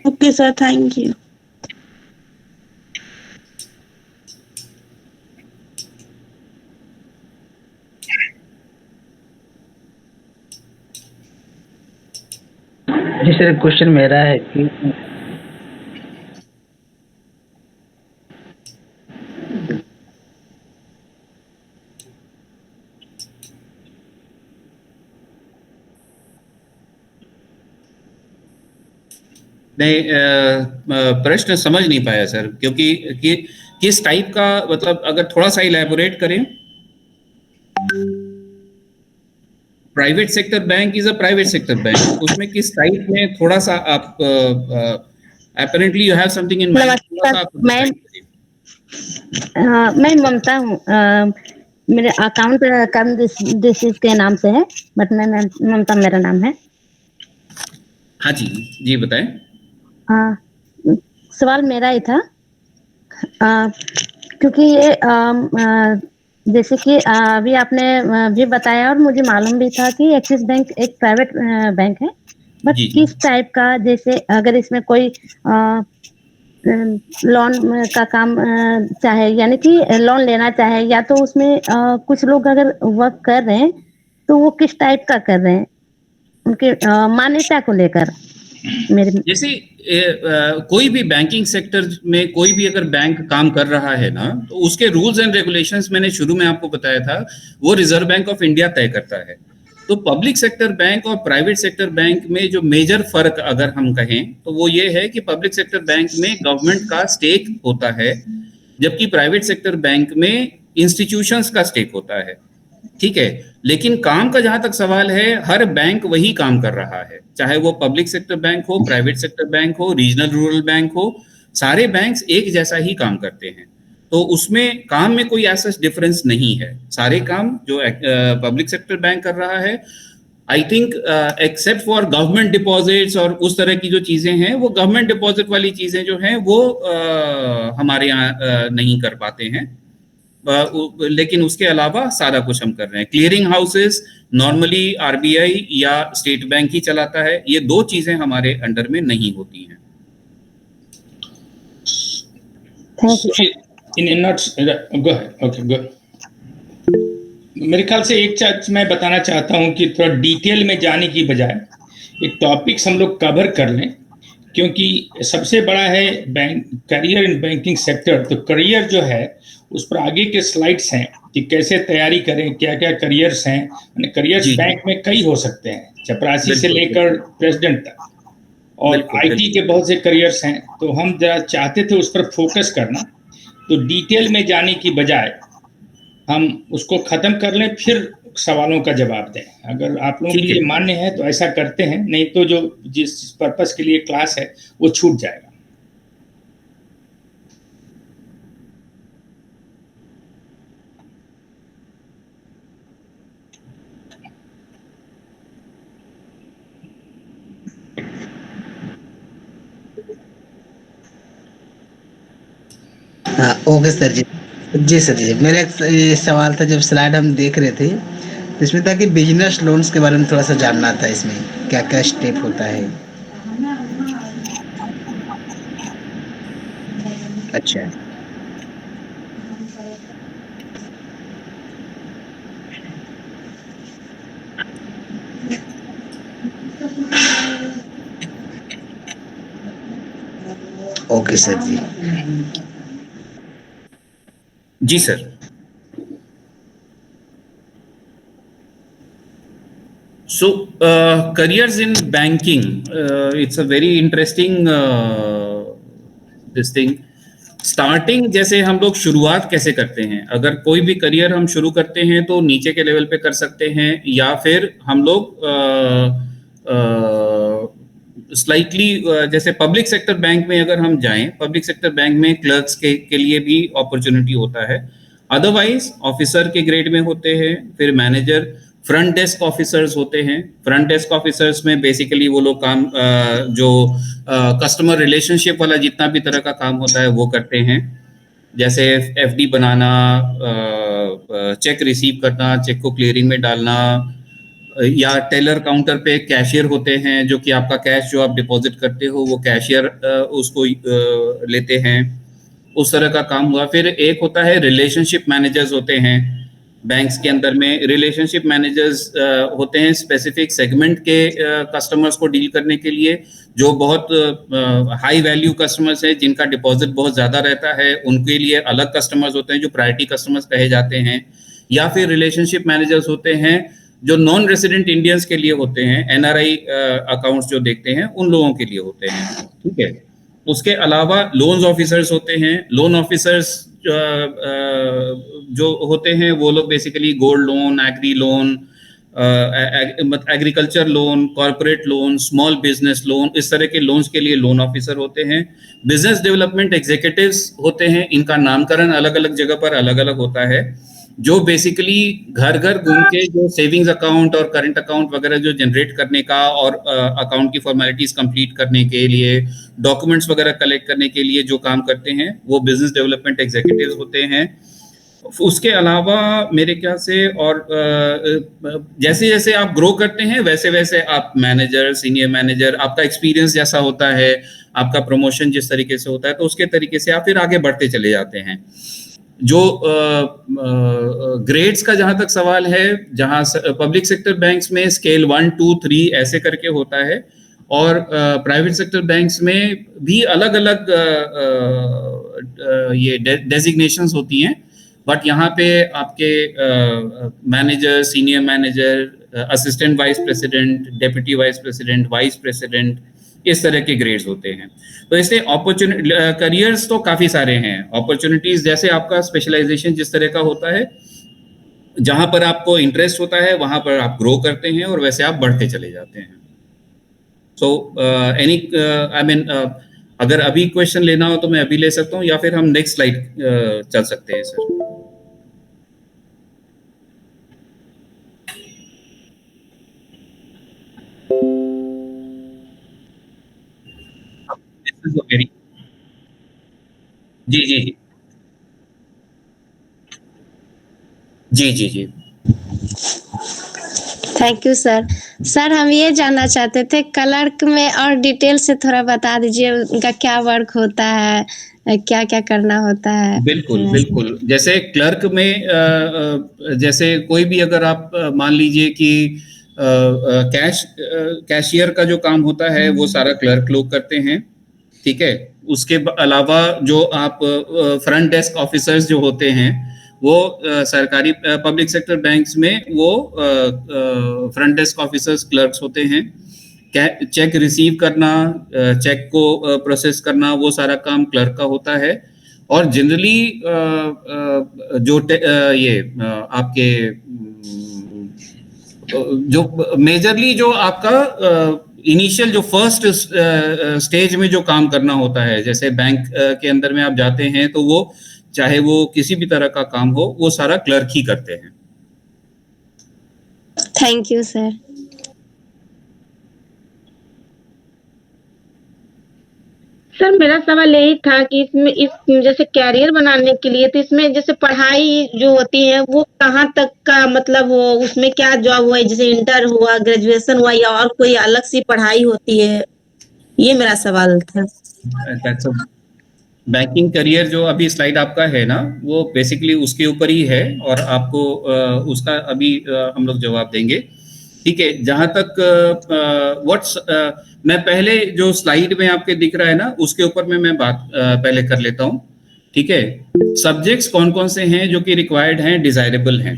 ओके सर, थैंक यू। जी सर, क्वेश्चन मेरा है कि नहीं, प्रश्न समझ नहीं पाया सर, क्योंकि किस टाइप का, मतलब अगर थोड़ा सा इलैबोरेट करें। Private sector bank is a private sector bank, उसमें किस टाइप में थोड़ा सा आप apparently you have something in mind। मैं ममता हूँ। मेरे अकाउंट कम डिस्ट्रिक्ट के नाम से है, बट मैं ममता मेरा नाम है। हाँ जी बताएं। सवाल मेरा ही था, क्योंकि ये जैसे कि अभी आपने भी बताया और मुझे मालूम भी था कि एक्सिस बैंक एक प्राइवेट बैंक है, बट किस टाइप का, जैसे अगर इसमें कोई लोन का काम चाहे, यानी कि लोन लेना चाहे, या तो उसमें कुछ लोग अगर वर्क कर रहे हैं तो वो किस टाइप का कर रहे हैं, उनके मान्यता को लेकर। जैसे कोई भी बैंकिंग सेक्टर में कोई भी अगर बैंक काम कर रहा है ना, तो उसके रूल्स एंड रेगुलेशंस मैंने शुरू में आपको बताया था, वो रिजर्व बैंक ऑफ इंडिया तय करता है। तो पब्लिक सेक्टर बैंक और प्राइवेट सेक्टर बैंक में जो मेजर फर्क अगर हम कहें तो वो ये है कि पब्लिक सेक्टर बैंक में गवर्नमेंट का स्टेक होता है, जबकि प्राइवेट सेक्टर बैंक में इंस्टीट्यूशंस का स्टेक होता है, ठीक है। लेकिन काम का जहां तक सवाल है, हर बैंक वही काम कर रहा है, चाहे वो पब्लिक सेक्टर बैंक हो, प्राइवेट सेक्टर बैंक हो, रीजनल रूरल बैंक हो, सारे बैंक्स एक जैसा ही काम करते हैं। तो उसमें काम में कोई ऐसा डिफरेंस नहीं है। सारे काम जो पब्लिक सेक्टर बैंक कर रहा है, I think except for government deposits और उस तरह की जो चीजें हैं, वो गवर्नमेंट डिपॉजिट वाली चीजें जो हैं वो हमारे यहाँ नहीं कर पाते हैं, लेकिन उसके अलावा सारा कुछ हम कर रहे हैं। क्लियरिंग हाउसेस नॉर्मली आरबीआई या स्टेट बैंक ही चलाता है, ये दो चीजें हमारे अंडर में नहीं होती हैं। मेरे ख्याल से एक चीज मैं बताना चाहता हूं कि थोड़ा डिटेल में जाने की बजाय एक टॉपिक्स हम लोग कवर कर लें, क्योंकि सबसे बड़ा है bank career in banking sector. तो करियर जो है उस पर आगे के स्लाइड्स हैं कि कैसे तैयारी करें, क्या क्या करियर्स हैं। करियर्स बैंक में कई हो सकते हैं, चपरासी से लेकर प्रेसिडेंट तक, और आईटी के बहुत से करियर्स हैं। तो हम जरा चाहते थे उस पर फोकस करना, तो डिटेल में जाने की बजाय हम उसको खत्म कर लें, फिर सवालों का जवाब दें। अगर आप लोगों के लिए मान्य है तो ऐसा करते हैं, नहीं तो जो जिस पर्पस के लिए क्लास है वो छूट जाएगा। हाँ, ओके सर जी। जी सर जी, मेरा एक ये सवाल था, जब स्लाइड हम देख रहे थे तो इसमें था कि बिजनेस लोन्स के बारे में थोड़ा सा जानना था, इसमें क्या क्या स्टेप होता है। अच्छा, ओके सर जी। जी sir. So careers in banking, it's a very interesting this thing. Starting जैसे हम लोग शुरुआत कैसे करते हैं, अगर कोई भी करियर हम शुरू करते हैं तो नीचे के लेवल पे कर सकते हैं, या फिर हम लोग स्लाइटली जैसे पब्लिक सेक्टर बैंक में अगर हम जाएं, पब्लिक सेक्टर बैंक में क्लर्क्स के लिए भी अपॉर्चुनिटी होता है। अदरवाइज ऑफिसर के ग्रेड में होते हैं, फिर मैनेजर, फ्रंट डेस्क ऑफिसर्स होते हैं। फ्रंट डेस्क ऑफिसर्स में बेसिकली वो लोग काम जो कस्टमर रिलेशनशिप वाला जितना भी तरह का काम होता है वो करते हैं, जैसे एफडी बनाना, चेक रिसीव करना, चेक को क्लियरिंग में डालना, या टेलर काउंटर पे कैशियर होते हैं जो कि आपका कैश जो आप डिपॉजिट करते हो वो कैशियर उसको लेते हैं, उस तरह का काम हुआ। फिर एक होता है रिलेशनशिप मैनेजर्स होते हैं बैंक्स के अंदर में। रिलेशनशिप मैनेजर्स होते हैं स्पेसिफिक सेगमेंट के कस्टमर्स को डील करने के लिए, जो बहुत हाई वैल्यू कस्टमर्स हैं जिनका डिपॉजिट बहुत ज़्यादा रहता है, उनके लिए अलग कस्टमर्स होते हैं जो प्रायोरिटी कस्टमर्स कहे जाते हैं। या फिर रिलेशनशिप मैनेजर्स होते हैं जो नॉन रेसिडेंट इंडियंस के लिए होते हैं, एनआरआई अकाउंट्स जो देखते हैं उन लोगों के लिए होते हैं, ठीक है। उसके अलावा लोन्स ऑफिसर्स होते हैं। लोन ऑफिसर्स जो होते हैं वो लोग basically gold loan, agri loan, agriculture loan, corporate loan, small business loan, इस तरह के लोन्स के लिए लोन ऑफिसर होते हैं। बिजनेस डेवलपमेंट एग्जीक्यूटिव्स होते हैं, इनका नामकरण अलग अलग जगह पर अलग अलग होता है, जो बेसिकली घर घर घूम के जो सेविंग्स अकाउंट और करंट अकाउंट वगैरह जो जनरेट करने का और अकाउंट की फॉर्मेलिटीज कंप्लीट करने के लिए, डॉक्यूमेंट्स वगैरह कलेक्ट करने के लिए जो काम करते हैं वो बिजनेस डेवलपमेंट एग्जीक्यूटिव्स होते हैं। उसके अलावा मेरे ख्याल से और जैसे जैसे आप ग्रो करते हैं वैसे वैसे आप मैनेजर, सीनियर मैनेजर, आपका एक्सपीरियंस जैसा होता है, आपका प्रमोशन जिस तरीके से होता है, तो उसके तरीके से आप फिर आगे बढ़ते चले जाते हैं। जो ग्रेड्स का जहां तक सवाल है, जहां पब्लिक सेक्टर बैंक्स में स्केल 1, 2, 3 ऐसे करके होता है, और प्राइवेट सेक्टर बैंक्स में भी अलग अलग ये डेजिग्नेशंस होती हैं, बट यहाँ पे आपके manager, senior manager, assistant vice president, deputy vice president, vice president, इस तरह के ग्रेड्स होते हैं। तो इससे अपॉर्चुनिटी करियर्स तो काफ़ी सारे हैं। अपॉर्चुनिटीज़ जैसे आपका स्पेशलाइजेशन जिस तरह का होता है, जहाँ पर आपको इंटरेस्ट होता है वहाँ पर आप ग्रो करते हैं और वैसे आप बढ़ते चले जाते हैं। सो अगर अभी क्वेश्चन लेना हो तो मैं अभी ले सकता हूँ, या फिर हम नेक्स्ट स्लाइड चल सकते हैं सर। जी जी जी जी जी जी। Thank you sir. सर हम ये जानना चाहते थे क्लर्क में और डिटेल से थोड़ा बता दीजिए, उनका क्या वर्क होता है, क्या क्या करना होता है। बिल्कुल बिल्कुल, जैसे क्लर्क में जैसे कोई भी अगर आप मान लीजिए कि कैशियर का जो काम होता है वो सारा क्लर्क लोग करते हैं, ठीक है। उसके अलावा जो आप फ्रंट डेस्क ऑफिसर्स जो होते हैं वो सरकारी पब्लिक सेक्टर बैंक्स में वो फ्रंट डेस्क ऑफिसर्स क्लर्क्स होते हैं। चेक रिसीव करना, चेक को प्रोसेस करना, वो सारा काम क्लर्क का होता है। और जनरली जो ये आपके जो मेजरली जो आपका इनिशियल जो फर्स्ट स्टेज में जो काम करना होता है, जैसे बैंक के अंदर में आप जाते हैं तो वो चाहे वो किसी भी तरह का काम हो वो सारा क्लर्क ही करते हैं। Thank you sir. सर मेरा सवाल यही था कि इसमें इस जैसे कैरियर बनाने के लिए तो इसमें जैसे पढ़ाई जो होती है वो कहाँ तक का मतलब हो, उसमें क्या जॉब हुआ, जैसे इंटर हुआ, ग्रेजुएशन हुआ, या और कोई अलग सी पढ़ाई होती है, ये मेरा सवाल था। बैंकिंग करियर जो अभी स्लाइड आपका है ना वो बेसिकली उसके ऊपर ही है और आपको उसका अभी हम लोग जवाब देंगे, ठीक है। जहां तक मैं पहले जो स्लाइड में आपके दिख रहा है ना उसके ऊपर में मैं बात पहले कर लेता हूं, ठीक है। सब्जेक्ट्स कौन कौन से हैं जो कि रिक्वायर्ड हैं, डिजायरेबल हैं।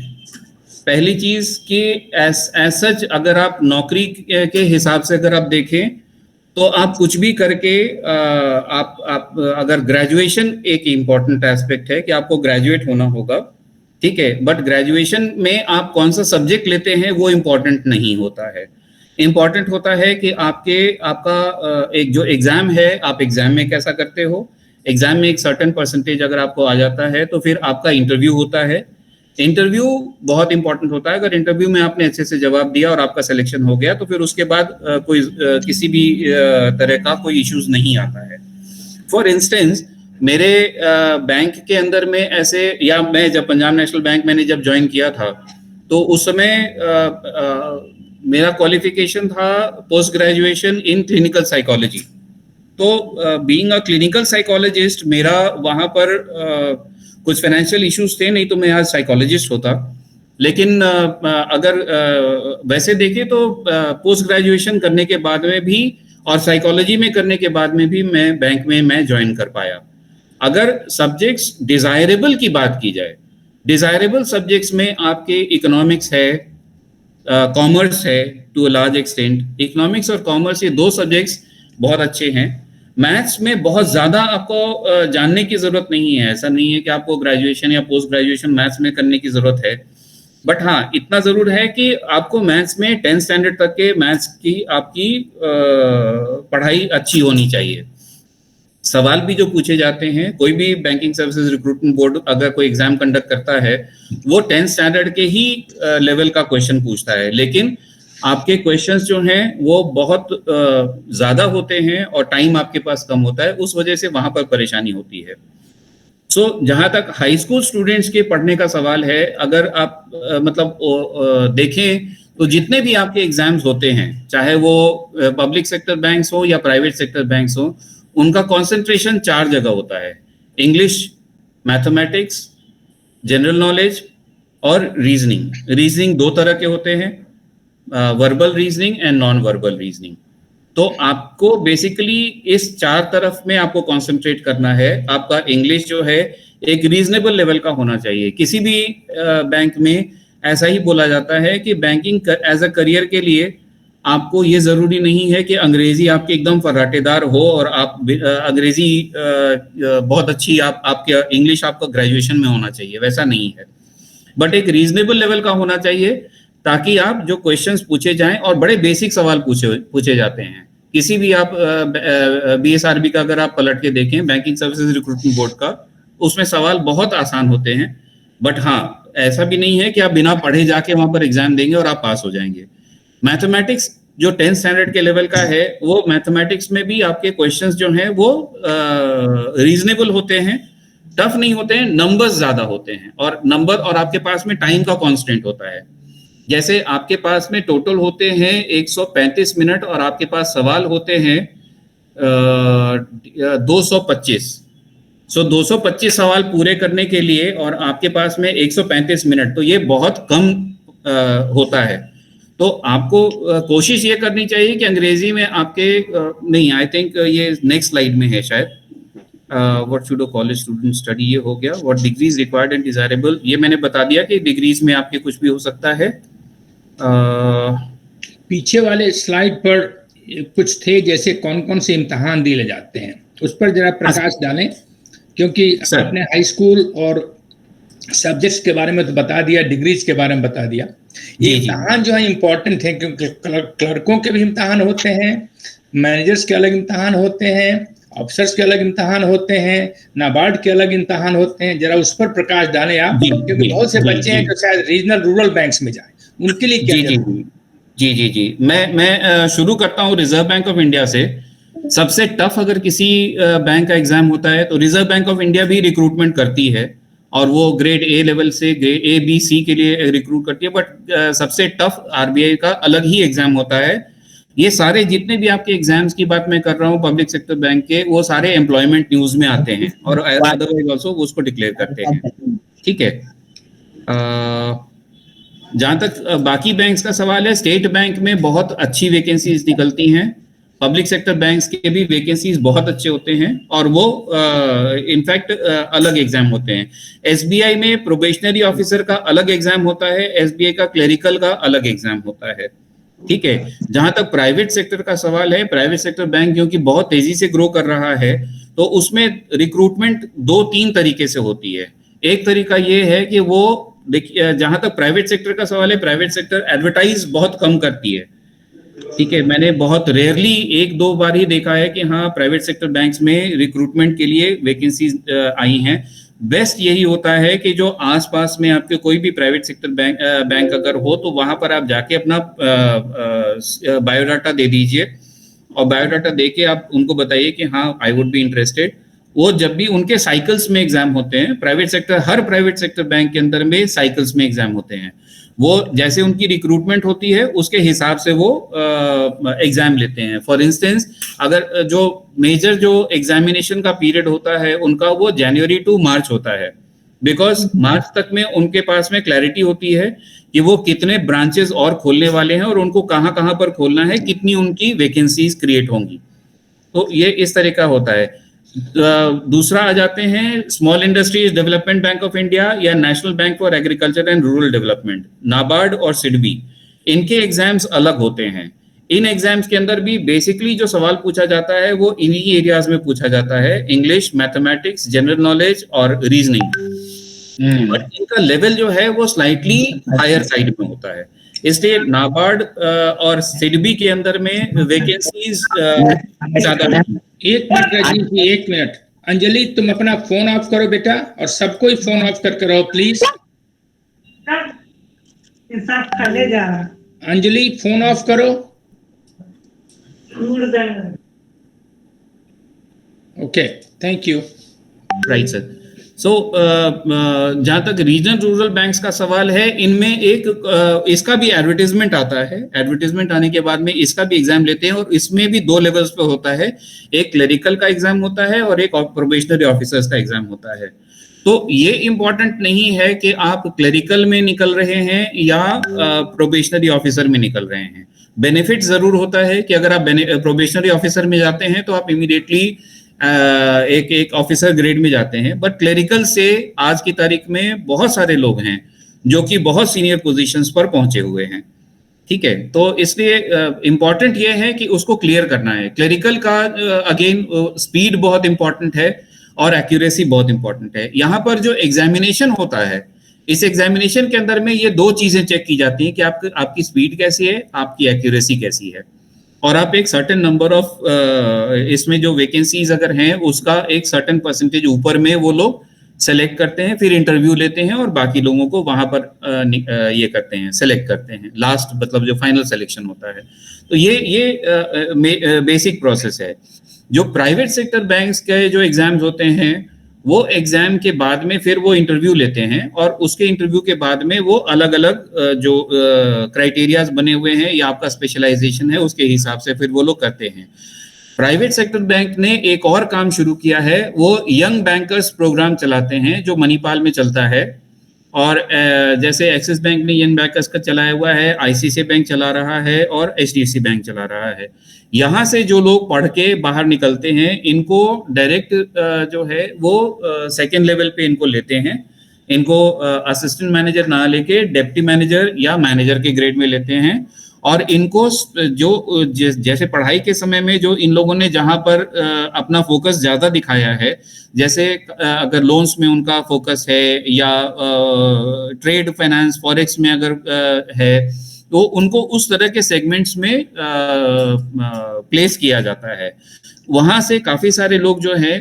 पहली चीज कि एज सच अगर आप नौकरी के हिसाब से अगर आप देखें तो आप कुछ भी करके आप अगर ग्रेजुएशन एक इम्पॉर्टेंट एस्पेक्ट है कि आपको ग्रेजुएट होना होगा, ठीक है। बट ग्रेजुएशन में आप कौन सा सब्जेक्ट लेते हैं वो इम्पॉर्टेंट नहीं होता है। इम्पॉर्टेंट होता है कि आपका एक जो एग्जाम है आप एग्जाम में कैसा करते हो। एग्जाम में एक सर्टेन परसेंटेज अगर आपको आ जाता है तो फिर आपका इंटरव्यू होता है। इंटरव्यू बहुत इंपॉर्टेंट होता है। अगर इंटरव्यू में आपने अच्छे से जवाब दिया और आपका सिलेक्शन हो गया तो फिर उसके बाद कोई किसी भी तरह का कोई इश्यूज नहीं आता है। फॉर इंस्टेंस मेरे बैंक के अंदर में ऐसे, या मैं जब पंजाब नेशनल बैंक मैंने जब ज्वाइन किया था तो उस समय मेरा क्वालिफिकेशन था post graduation in clinical psychology. तो बीइंग अ क्लिनिकल साइकोलॉजिस्ट मेरा वहाँ पर कुछ फाइनेंशियल इश्यूज थे, नहीं तो मैं आज साइकोलॉजिस्ट होता। लेकिन अगर वैसे देखें तो पोस्ट ग्रेजुएशन करने के बाद में भी और साइकोलॉजी में करने के बाद में भी मैं बैंक में मैं ज्वाइन कर पाया। अगर सब्जेक्ट्स डिजायरेबल की बात की जाए, डिजायरेबल सब्जेक्ट्स में आपके इकोनॉमिक्स है, कॉमर्स है to a large extent. Economics और कॉमर्स ये दो सब्जेक्ट्स बहुत अच्छे हैं। मैथ्स में बहुत ज़्यादा आपको जानने की ज़रूरत नहीं है। ऐसा नहीं है कि आपको ग्रेजुएशन या पोस्ट ग्रेजुएशन मैथ्स में करने की ज़रूरत है। बट हाँ, इतना ज़रूर है कि आपको मैथ्स में 10th स्टैंडर्ड तक के मैथ्स की आपकी पढ़ाई अच्छी होनी चाहिए। सवाल भी जो पूछे जाते हैं, कोई भी बैंकिंग सर्विसेज रिक्रूटमेंट बोर्ड अगर कोई एग्जाम कंडक्ट करता है वो 10th स्टैंडर्ड के ही लेवल का क्वेश्चन पूछता है। लेकिन आपके क्वेश्चंस जो हैं वो बहुत ज़्यादा होते हैं और टाइम आपके पास कम होता है, उस वजह से वहाँ पर परेशानी होती है। सो जहाँ तक हाई स्कूल स्टूडेंट्स के पढ़ने का सवाल है, अगर आप देखें तो जितने भी आपके एग्जाम्स होते हैं, चाहे वो पब्लिक सेक्टर बैंक्स हो या प्राइवेट सेक्टर बैंक्स हो, उनका कॉन्सेंट्रेशन 4 जगह होता है। इंग्लिश, मैथमेटिक्स, जनरल नॉलेज और रीजनिंग। रीजनिंग 2 तरह के होते हैं, verbal reasoning and non verbal reasoning. तो आपको बेसिकली इस 4 तरफ में आपको कंसंट्रेट करना है। आपका इंग्लिश जो है एक रीजनेबल लेवल का होना चाहिए। किसी भी बैंक में ऐसा ही बोला जाता है कि बैंकिंग एज अ करियर के लिए आपको ये ज़रूरी नहीं है कि अंग्रेजी आपकी एकदम फर्राटेदार हो और आप अंग्रेजी बहुत अच्छी आपके इंग्लिश आपका ग्रेजुएशन में होना चाहिए, वैसा नहीं है। बट एक रीजनेबल लेवल का होना चाहिए ताकि आप जो क्वेश्चंस पूछे जाएं, और बड़े बेसिक सवाल पूछे जाते हैं, किसी भी आप BSRB का अगर आप पलट के देखें, बैंकिंग सर्विसेज रिक्रूटमेंट बोर्ड का, उसमें सवाल बहुत आसान होते हैं। बट हाँ, ऐसा भी नहीं है कि आप बिना पढ़े जाके वहां पर एग्जाम देंगे और आप पास हो जाएंगे। मैथमेटिक्स जो 10th स्टैंडर्ड के लेवल का है, वो मैथमेटिक्स में भी आपके क्वेश्चंस जो हैं वो रीजनेबल होते हैं, टफ नहीं होते हैं, नंबर्स ज्यादा होते हैं, और नंबर और आपके पास में टाइम का कांस्टेंट होता है। जैसे आपके पास में टोटल होते हैं 135 मिनट और आपके पास सवाल होते हैं 225। सो 225 सवाल पूरे करने के लिए और आपके पास में 135 मिनट, तो ये बहुत कम होता है। तो आपको कोशिश ये करनी चाहिए कि अंग्रेजी में आपके नहीं, आई थिंक ये नेक्स्ट स्लाइड में है शायद, what should a college student study, ये हो गया। What degrees required and desirable, ये मैंने बता दिया कि डिग्रीज में आपके कुछ भी हो सकता है। पीछे वाले स्लाइड पर कुछ थे, जैसे कौन कौन से इम्तिहान दिए जाते हैं, उस पर जरा प्रकाश डालें, क्योंकि आपने हाई स्कूल और सब्जेक्ट्स के बारे में तो बता दिया, डिग्रीज के बारे में बता दिया। ये इम्तिहान जो है इम्पोर्टेंट है, क्योंकि क्लर्कों के भी इम्तिहान होते हैं, मैनेजर्स के अलग इम्तिहान होते हैं, ऑफिसर्स के अलग इम्तिहान होते हैं, नाबार्ड के अलग इम्तिहान होते हैं। जरा उस पर प्रकाश डालें आप, क्योंकि बहुत से बच्चे हैं जो शायद रीजनल रूरल बैंक्स में जाएं, उनके लिए क्या? जी मैं शुरू करता हूँ रिजर्व बैंक ऑफ इंडिया से। सबसे टफ अगर किसी बैंक का एग्जाम होता है तो रिजर्व बैंक ऑफ इंडिया भी रिक्रूटमेंट करती है, और वो ग्रेड A लेवल से ग्रेड A, B, C के लिए रिक्रूट करती है। बट सबसे टफ RBI का अलग ही एग्जाम होता है। ये सारे जितने भी आपके एग्जाम्स की बात मैं कर रहा हूँ पब्लिक सेक्टर बैंक के, वो सारे एम्प्लॉयमेंट न्यूज में आते हैं और अदरवाइज ऑल्सो वो उसको डिक्लेयर करते हैं। ठीक है, जहां तक बाकी बैंक्स का सवाल है, स्टेट बैंक में बहुत अच्छी वैकेंसीज निकलती हैं, पब्लिक सेक्टर बैंक्स के भी वैकेंसीज बहुत अच्छे होते हैं, और वो इनफैक्ट अलग एग्जाम होते हैं। SBI में प्रोबेशनरी ऑफिसर का अलग एग्जाम होता है, SBI का क्लेरिकल का अलग एग्जाम होता है। ठीक है, जहां तक प्राइवेट सेक्टर का सवाल है, प्राइवेट सेक्टर बैंक क्योंकि बहुत तेजी से ग्रो कर रहा है, तो उसमें रिक्रूटमेंट 2-3 तरीके से होती है। एक तरीका ये है कि वो देखिए, जहां तक प्राइवेट सेक्टर का सवाल है, प्राइवेट सेक्टर एडवर्टाइज बहुत कम करती है। ठीक है, मैंने बहुत रेयरली 1-2 बार ही देखा है कि हाँ प्राइवेट सेक्टर बैंक्स में रिक्रूटमेंट के लिए वैकेंसीज आई हैं। बेस्ट यही होता है कि जो आसपास में आपके कोई भी प्राइवेट सेक्टर बैंक अगर हो, तो वहां पर आप जाके अपना बायोडाटा दे दीजिए, और बायोडाटा देके आप उनको बताइए कि हाँ आई वुड बी इंटरेस्टेड। वो जब भी उनके साइकिल्स में एग्जाम होते हैं, प्राइवेट सेक्टर, हर प्राइवेट सेक्टर बैंक के अंदर में साइकिल्स में एग्जाम होते हैं, वो जैसे उनकी रिक्रूटमेंट होती है उसके हिसाब से वो एग्जाम लेते हैं। फॉर इंस्टेंस, अगर जो मेजर जो एग्जामिनेशन का पीरियड होता है उनका, वो जनवरी टू मार्च होता है, बिकॉज मार्च तक में उनके पास में क्लैरिटी होती है कि वो कितने ब्रांचेस और खोलने वाले हैं और उनको कहाँ कहाँ पर खोलना है, कितनी उनकी वैकेंसीज क्रिएट होंगी। तो ये इस तरह का होता है। दूसरा आ जाते हैं Small industries development bank of India या National Bank for Agriculture and Rural Development, NABARD और सिडबी, इनके एग्जाम्स अलग होते हैं। इन एग्जाम्स के अंदर भी बेसिकली जो सवाल पूछा जाता है वो इन्हीं एरियाज में पूछा जाता है, इंग्लिश, मैथमेटिक्स, जनरल नॉलेज और रीजनिंग। बट इनका लेवल जो है वो स्लाइटली हायर साइड में होता है, इसलिए नाबार्ड और सिडबी के अंदर में वैकेंसीज ज्यादा। एक मिनट राजीव जी, 1 मिनट। अंजलि, तुम अपना फोन ऑफ करो बेटा, और सबको ही फोन ऑफ करके रहो प्लीज। अंजलि, फोन ऑफ करो। Okay, thank you. Right sir. So जहां तक रीजनल रूरल बैंक्स का सवाल है, इनमें एक इसका भी एडवर्टाइजमेंट आता है। एडवर्टाइजमेंट आने के बाद में इसका भी एग्जाम लेते हैं, और इसमें भी 2 लेवल्स पे होता है, एक क्लरिकल का एग्जाम होता है और एक प्रोबेशनरी ऑफिसर्स का एग्जाम होता है। तो ये इंपॉर्टेंट नहीं है कि आप क्लरिकल में निकल रहे हैं या प्रोबेशनरी ऑफिसर में निकल रहे हैं। बेनिफिट जरूर होता है कि अगर आप प्रोबेशनरी ऑफिसर में जाते हैं तो आप इमीडिएटली एक ऑफिसर ग्रेड में जाते हैं, बट क्लरिकल से आज की तारीख में बहुत सारे लोग हैं जो कि बहुत सीनियर पोजीशंस पर पहुंचे हुए हैं। ठीक है, तो इसलिए इंपॉर्टेंट ये है कि उसको क्लियर करना है। क्लरिकल का अगेन स्पीड बहुत इंपॉर्टेंट है और एक्यूरेसी बहुत इंपॉर्टेंट है। यहाँ पर जो एग्जामिनेशन होता है, इस एग्जामिनेशन के अंदर में ये 2 चीजें चेक की जाती हैं कि आपकी स्पीड कैसी है, आपकी एक्यूरेसी कैसी है। और आप एक सर्टेन नंबर ऑफ इसमें जो वैकेंसीज अगर हैं उसका एक सर्टेन परसेंटेज ऊपर में वो लोग सेलेक्ट करते हैं, फिर इंटरव्यू लेते हैं और बाकी लोगों को वहां पर ये करते हैं, सेलेक्ट करते हैं, लास्ट मतलब जो फाइनल सिलेक्शन होता है। तो ये बेसिक प्रोसेस है। जो प्राइवेट सेक्टर बैंक्स के जो एग्जाम्स होते हैं वो एग्जाम के बाद में फिर वो इंटरव्यू लेते हैं और उसके इंटरव्यू के बाद में वो अलग अलग जो क्राइटेरियाज बने हुए हैं या आपका स्पेशलाइजेशन है उसके हिसाब से फिर वो लोग करते हैं। प्राइवेट सेक्टर बैंक ने एक और काम शुरू किया है, वो यंग बैंकर्स प्रोग्राम चलाते हैं जो मणिपाल में चलता है। और जैसे एक्सिस बैंक ने यंग बैंकर्स का चलाया हुआ है, आईसीआईसीआई बैंक चला रहा है और एचडीएफसी बैंक चला रहा है। यहाँ से जो लोग पढ़ के बाहर निकलते हैं इनको डायरेक्ट जो है वो सेकेंड लेवल पे इनको लेते हैं, इनको असिस्टेंट मैनेजर ना लेके डिप्टी मैनेजर या मैनेजर के ग्रेड में लेते हैं। और इनको जो जैसे पढ़ाई के समय में जो इन लोगों ने जहां पर अपना फोकस ज्यादा दिखाया है, जैसे अगर लोन्स में उनका फोकस है या ट्रेड फाइनेंस फॉरेक्स में अगर है तो उनको उस तरह के सेगमेंट्स में प्लेस किया जाता है। वहां से काफी सारे लोग जो है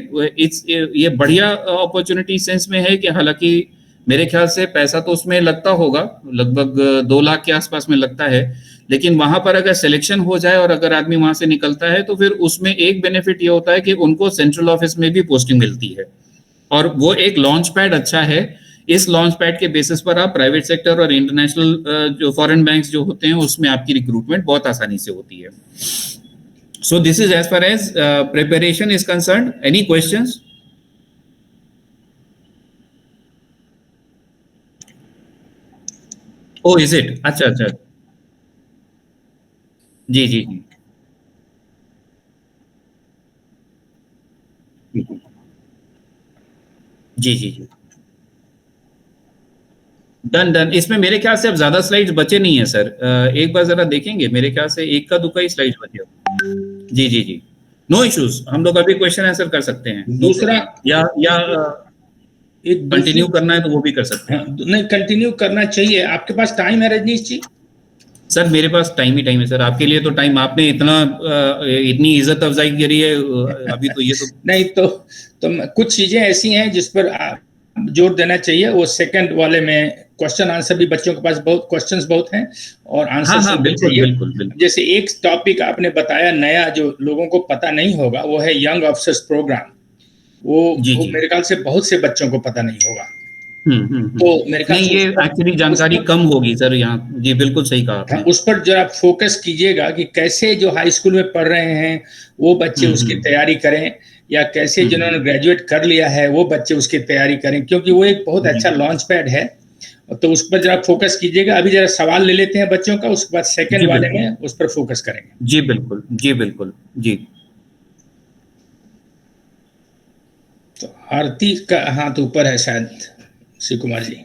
ये बढ़िया अपॉर्चुनिटी सेंस में है कि हालांकि मेरे ख्याल से पैसा तो उसमें लगता होगा, लगभग 2 लाख के आसपास में लगता है, लेकिन वहां पर अगर सिलेक्शन हो जाए और अगर आदमी वहां से निकलता है तो फिर उसमें एक बेनिफिट ये होता है कि उनको सेंट्रल ऑफिस में भी पोस्टिंग मिलती है और वो एक लॉन्च पैड अच्छा है। इस लॉन्च पैड के बेसिस पर आप प्राइवेट सेक्टर और इंटरनेशनल जो फॉरेन बैंक्स जो होते हैं उसमें आपकी रिक्रूटमेंट बहुत आसानी से होती है। So this is as far as preparation is concerned. Any questions? Oh is it? अच्छा अच्छा, जी जी जी जी जी जी, डन। इसमें मेरे ख्याल से अब ज्यादा स्लाइड्स बचे नहीं है सर, एक बार जरा देखेंगे, मेरे ख्याल से एक का दुका ही स्लाइड्स बचे हो। जी जी जी, नो इश्यूज, हम लोग अभी क्वेश्चन आंसर कर सकते हैं। दूसरा या एक कंटिन्यू करना है तो वो भी कर सकते हैं। नहीं, कंटिन्यू करना चाहिए। आपके पास टाइम है रजनीश जी? सर मेरे पास टाइम ही टाइम है सर, आपके लिए तो टाइम, आपने इतनी इज्जत अफजाई करी है अभी तो ये तो नहीं तो कुछ चीजें ऐसी हैं जिस पर जोर देना चाहिए। वो सेकंड वाले में क्वेश्चन आंसर भी, बच्चों के पास बहुत क्वेश्चंस बहुत हैं और आंसर हाँ, बिल्कुल। जैसे एक टॉपिक आपने बताया नया जो लोगों को पता नहीं होगा वो है यंग ऑफिसर्स प्रोग्राम। वो मेरे ख्याल से बहुत से बच्चों को पता नहीं होगा। तो मेरे ख्याल से ये एक्चुअली जानकारी कम होगी सर यहाँ। जी बिल्कुल सही कहा आपने। उस पर जरा फोकस कीजिएगा कि कैसे जो हाई स्कूल में पढ़ रहे हैं वो बच्चे उसकी तैयारी करें, या कैसे जिन्होंने ग्रेजुएट कर लिया है वो बच्चे उसकी तैयारी करें, क्योंकि वो एक बहुत अच्छा लॉन्च पैड है। तो उस पर जरा फोकस कीजिएगा। अभी जरा सवाल ले लेते हैं बच्चों का, उसके बाद सेकंड वाले में उस पर फोकस करेंगे। जी बिल्कुल जी। तो आरती का हाथ ऊपर है शायद, श्री कुमार जी।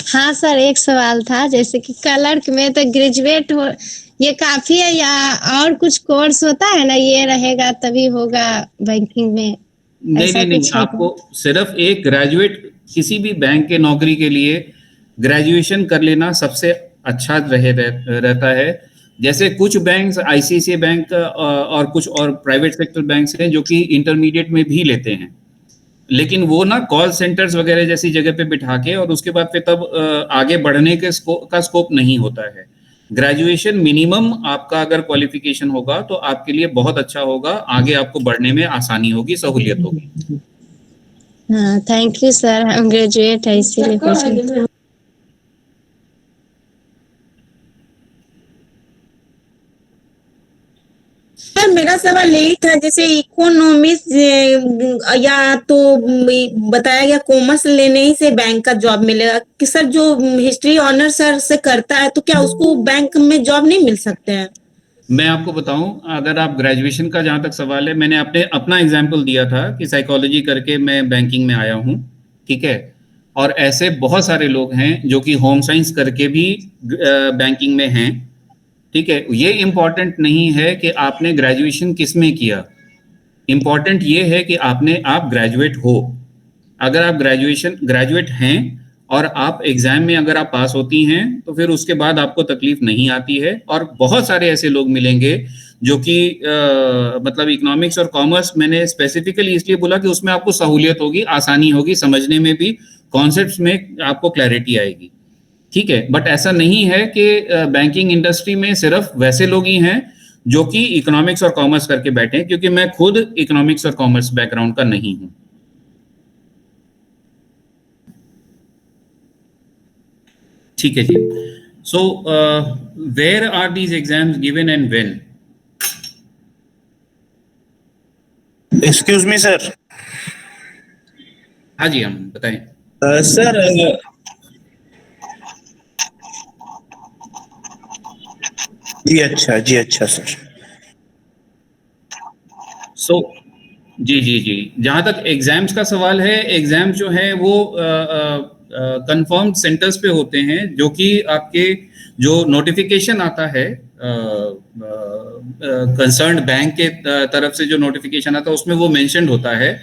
हाँ सर, एक सवाल था, जैसे कि क्लर्क में तो ग्रेजुएट हो ये काफी है या और कुछ कोर्स होता है ना, ये रहेगा तभी होगा बैंकिंग में? नहीं, आपको सिर्फ एक ग्रेजुएट, किसी भी बैंक के नौकरी के लिए ग्रेजुएशन कर लेना सबसे अच्छा रहता है। जैसे कुछ बैंक्स, आईसीआईसीआई बैंक और कुछ और प्राइवेट सेक्टर बैंक्स हैं जो कि इंटरमीडिएट में भी लेते हैं, लेकिन वो ना कॉल सेंटर्स वगैरह जैसी जगह पे बिठा के और उसके बाद फिर तब आगे बढ़ने के स्कोप नहीं होता है। ग्रेजुएशन मिनिमम आपका अगर क्वालिफिकेशन होगा तो आपके लिए बहुत अच्छा होगा, आगे आपको बढ़ने में आसानी होगी, सहूलियत होगी। हाँ, थैंक यू सर, हम ग्रेजुएट है इसीलिए पूछे। सर मेरा सवाल यही था, जैसे इकोनॉमिक्स या तो बताया गया कॉमर्स लेने ही से बैंक का जॉब मिलेगा कि सर जो हिस्ट्री ऑनर सर से करता है तो क्या उसको बैंक में जॉब नहीं मिल सकते हैं? मैं आपको बताऊं, अगर आप ग्रेजुएशन का जहां तक सवाल है, मैंने अपना एग्जाम्पल दिया था कि साइकोलॉजी करके मैं बैंकिंग में आया हूं, ठीक है, और ऐसे बहुत सारे लोग हैं जो कि होम साइंस करके भी बैंकिंग में हैं, ठीक है। ये इम्पॉर्टेंट नहीं है कि आपने ग्रेजुएशन किस में किया, इम्पॉर्टेंट ये है कि आप ग्रेजुएट हो। अगर आप ग्रेजुएट हैं और आप एग्जाम में अगर आप पास होती हैं तो फिर उसके बाद आपको तकलीफ नहीं आती है। और बहुत सारे ऐसे लोग मिलेंगे जो कि मतलब इकोनॉमिक्स और कॉमर्स मैंने स्पेसिफिकली इसलिए बोला कि उसमें आपको सहूलियत होगी, आसानी होगी, समझने में भी, कॉन्सेप्ट्स में आपको क्लैरिटी आएगी, ठीक है। बट ऐसा नहीं है कि बैंकिंग इंडस्ट्री में सिर्फ वैसे लोग ही हैं जो कि इकोनॉमिक्स और कॉमर्स करके बैठे हैं, क्योंकि मैं खुद इकोनॉमिक्स और कॉमर्स बैकग्राउंड का नहीं हूं। ठीक है जी। So where are these exams given and when? Excuse me sir. हाँ जी, हम बताएं सर। जी अच्छा सर। सो जी जहां तक एग्जाम्स का सवाल है, एग्जाम जो है वो कंफर्म्ड सेंटर्स पे होते हैं, जो कि आपके जो नोटिफिकेशन आता है कंसर्न्ड बैंक के तरफ से, जो नोटिफिकेशन आता है उसमें वो मेंशन्ड होता है।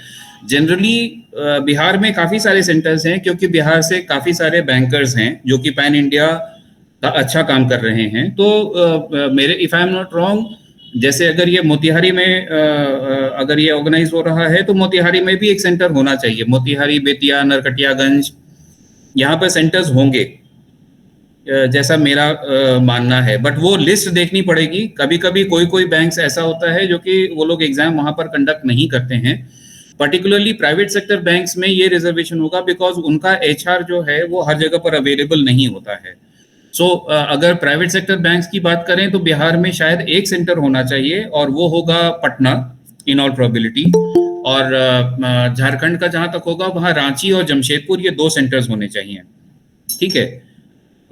जनरली बिहार में काफी सारे सेंटर्स हैं, क्योंकि बिहार से काफी सारे बैंकर्स हैं जो कि पैन इंडिया का अच्छा काम कर रहे हैं। तो मेरे if I am not wrong, जैसे अगर ये मोतिहारी में अगर ये ऑर्गेनाइज हो रहा है तो मोतिहारी में भी एक सेंटर होना चाहिए। मोतिहारी, बेतिया, नरकटियागंज, यहाँ पर सेंटर्स होंगे जैसा मेरा मानना है। बट वो लिस्ट देखनी पड़ेगी। कभी कभी कोई बैंक्स ऐसा होता है जो कि वो लोग एग्जाम वहां पर कंडक्ट नहीं करते हैं। पर्टिकुलरली प्राइवेट सेक्टर बैंक्स में ये रिजर्वेशन होगा, बिकॉज उनका HR जो है वो हर जगह पर अवेलेबल नहीं होता है। सो अगर प्राइवेट सेक्टर बैंक्स की बात करें तो बिहार में शायद एक सेंटर होना चाहिए, और वो होगा पटना इन ऑल प्रोबेबिलिटी। और झारखंड का जहां तक होगा वहां रांची और जमशेदपुर, ये 2 सेंटर्स होने चाहिए, ठीक है।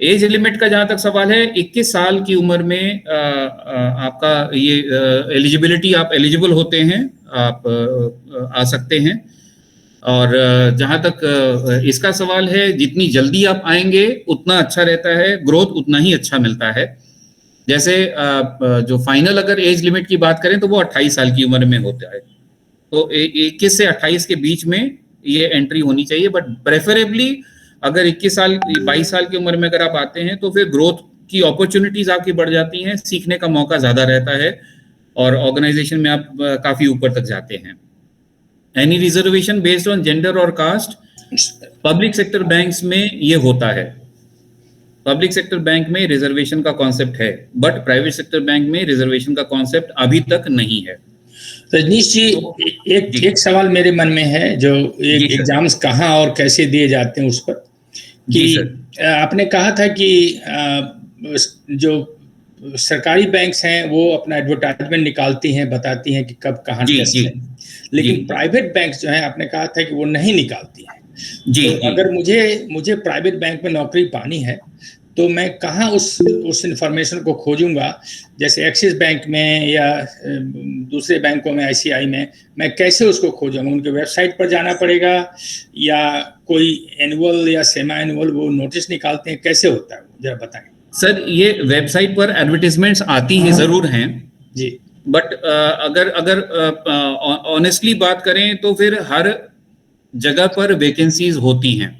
एज लिमिट का जहां तक सवाल है, 21 साल की उम्र में आपका ये एलिजिबिलिटी, आप एलिजिबल होते हैं, आप आ सकते हैं। और जहां तक इसका सवाल है, जितनी जल्दी आप आएंगे उतना अच्छा रहता है, ग्रोथ उतना ही अच्छा मिलता है। जैसे जो फाइनल अगर एज लिमिट की बात करें तो वो 28 साल की उम्र में होता है, तो 21 से 28 के बीच में ये एंट्री होनी चाहिए। बट प्रेफरेबली अगर 21 साल 22 साल की उम्र में अगर आप आते हैं तो फिर ग्रोथ की अपॉर्चुनिटीज आपकी बढ़ जाती हैं, सीखने का मौका ज्यादा रहता है, और ऑर्गेनाइजेशन में आप काफी ऊपर तक जाते हैं। Any reservation based on gender और कास्ट, पब्लिक सेक्टर बैंक्स में ये होता है। पब्लिक सेक्टर बैंक में रिजर्वेशन का कॉन्सेप्ट है, बट प्राइवेट सेक्टर बैंक में रिजर्वेशन का कॉन्सेप्ट अभी तक नहीं है। रजनीश जी, एक सवाल मेरे मन में है, जो एग्जाम्स कहाँ और कैसे दिए जाते हैं उस पर, कि आपने कहा था कि जो सरकारी बैंक्स हैं वो अपना एडवर्टाइजमेंट निकालती हैं, बताती हैं कि कब कहाँ टेस्ट है, लेकिन प्राइवेट बैंक्स जो हैं आपने कहा था कि वो नहीं निकालती हैं। तो अगर मुझे प्राइवेट बैंक में नौकरी पानी है तो मैं कहाँ उस इंफॉर्मेशन को खोजूंगा? जैसे एक्सिस बैंक में या दूसरे बैंकों में, ICI में, मैं कैसे उसको खोजूंगा? उनके वेबसाइट पर जाना पड़ेगा, या कोई एनुअल या सेमी एनुअल वो नोटिस निकालते हैं, कैसे होता है जरा बताएं। सर, ये वेबसाइट पर एडवर्टाइजमेंट्स आती हैं, जरूर हैं जी, बट अगर ऑनेस्टली बात करें तो फिर हर जगह पर वैकेंसीज होती हैं।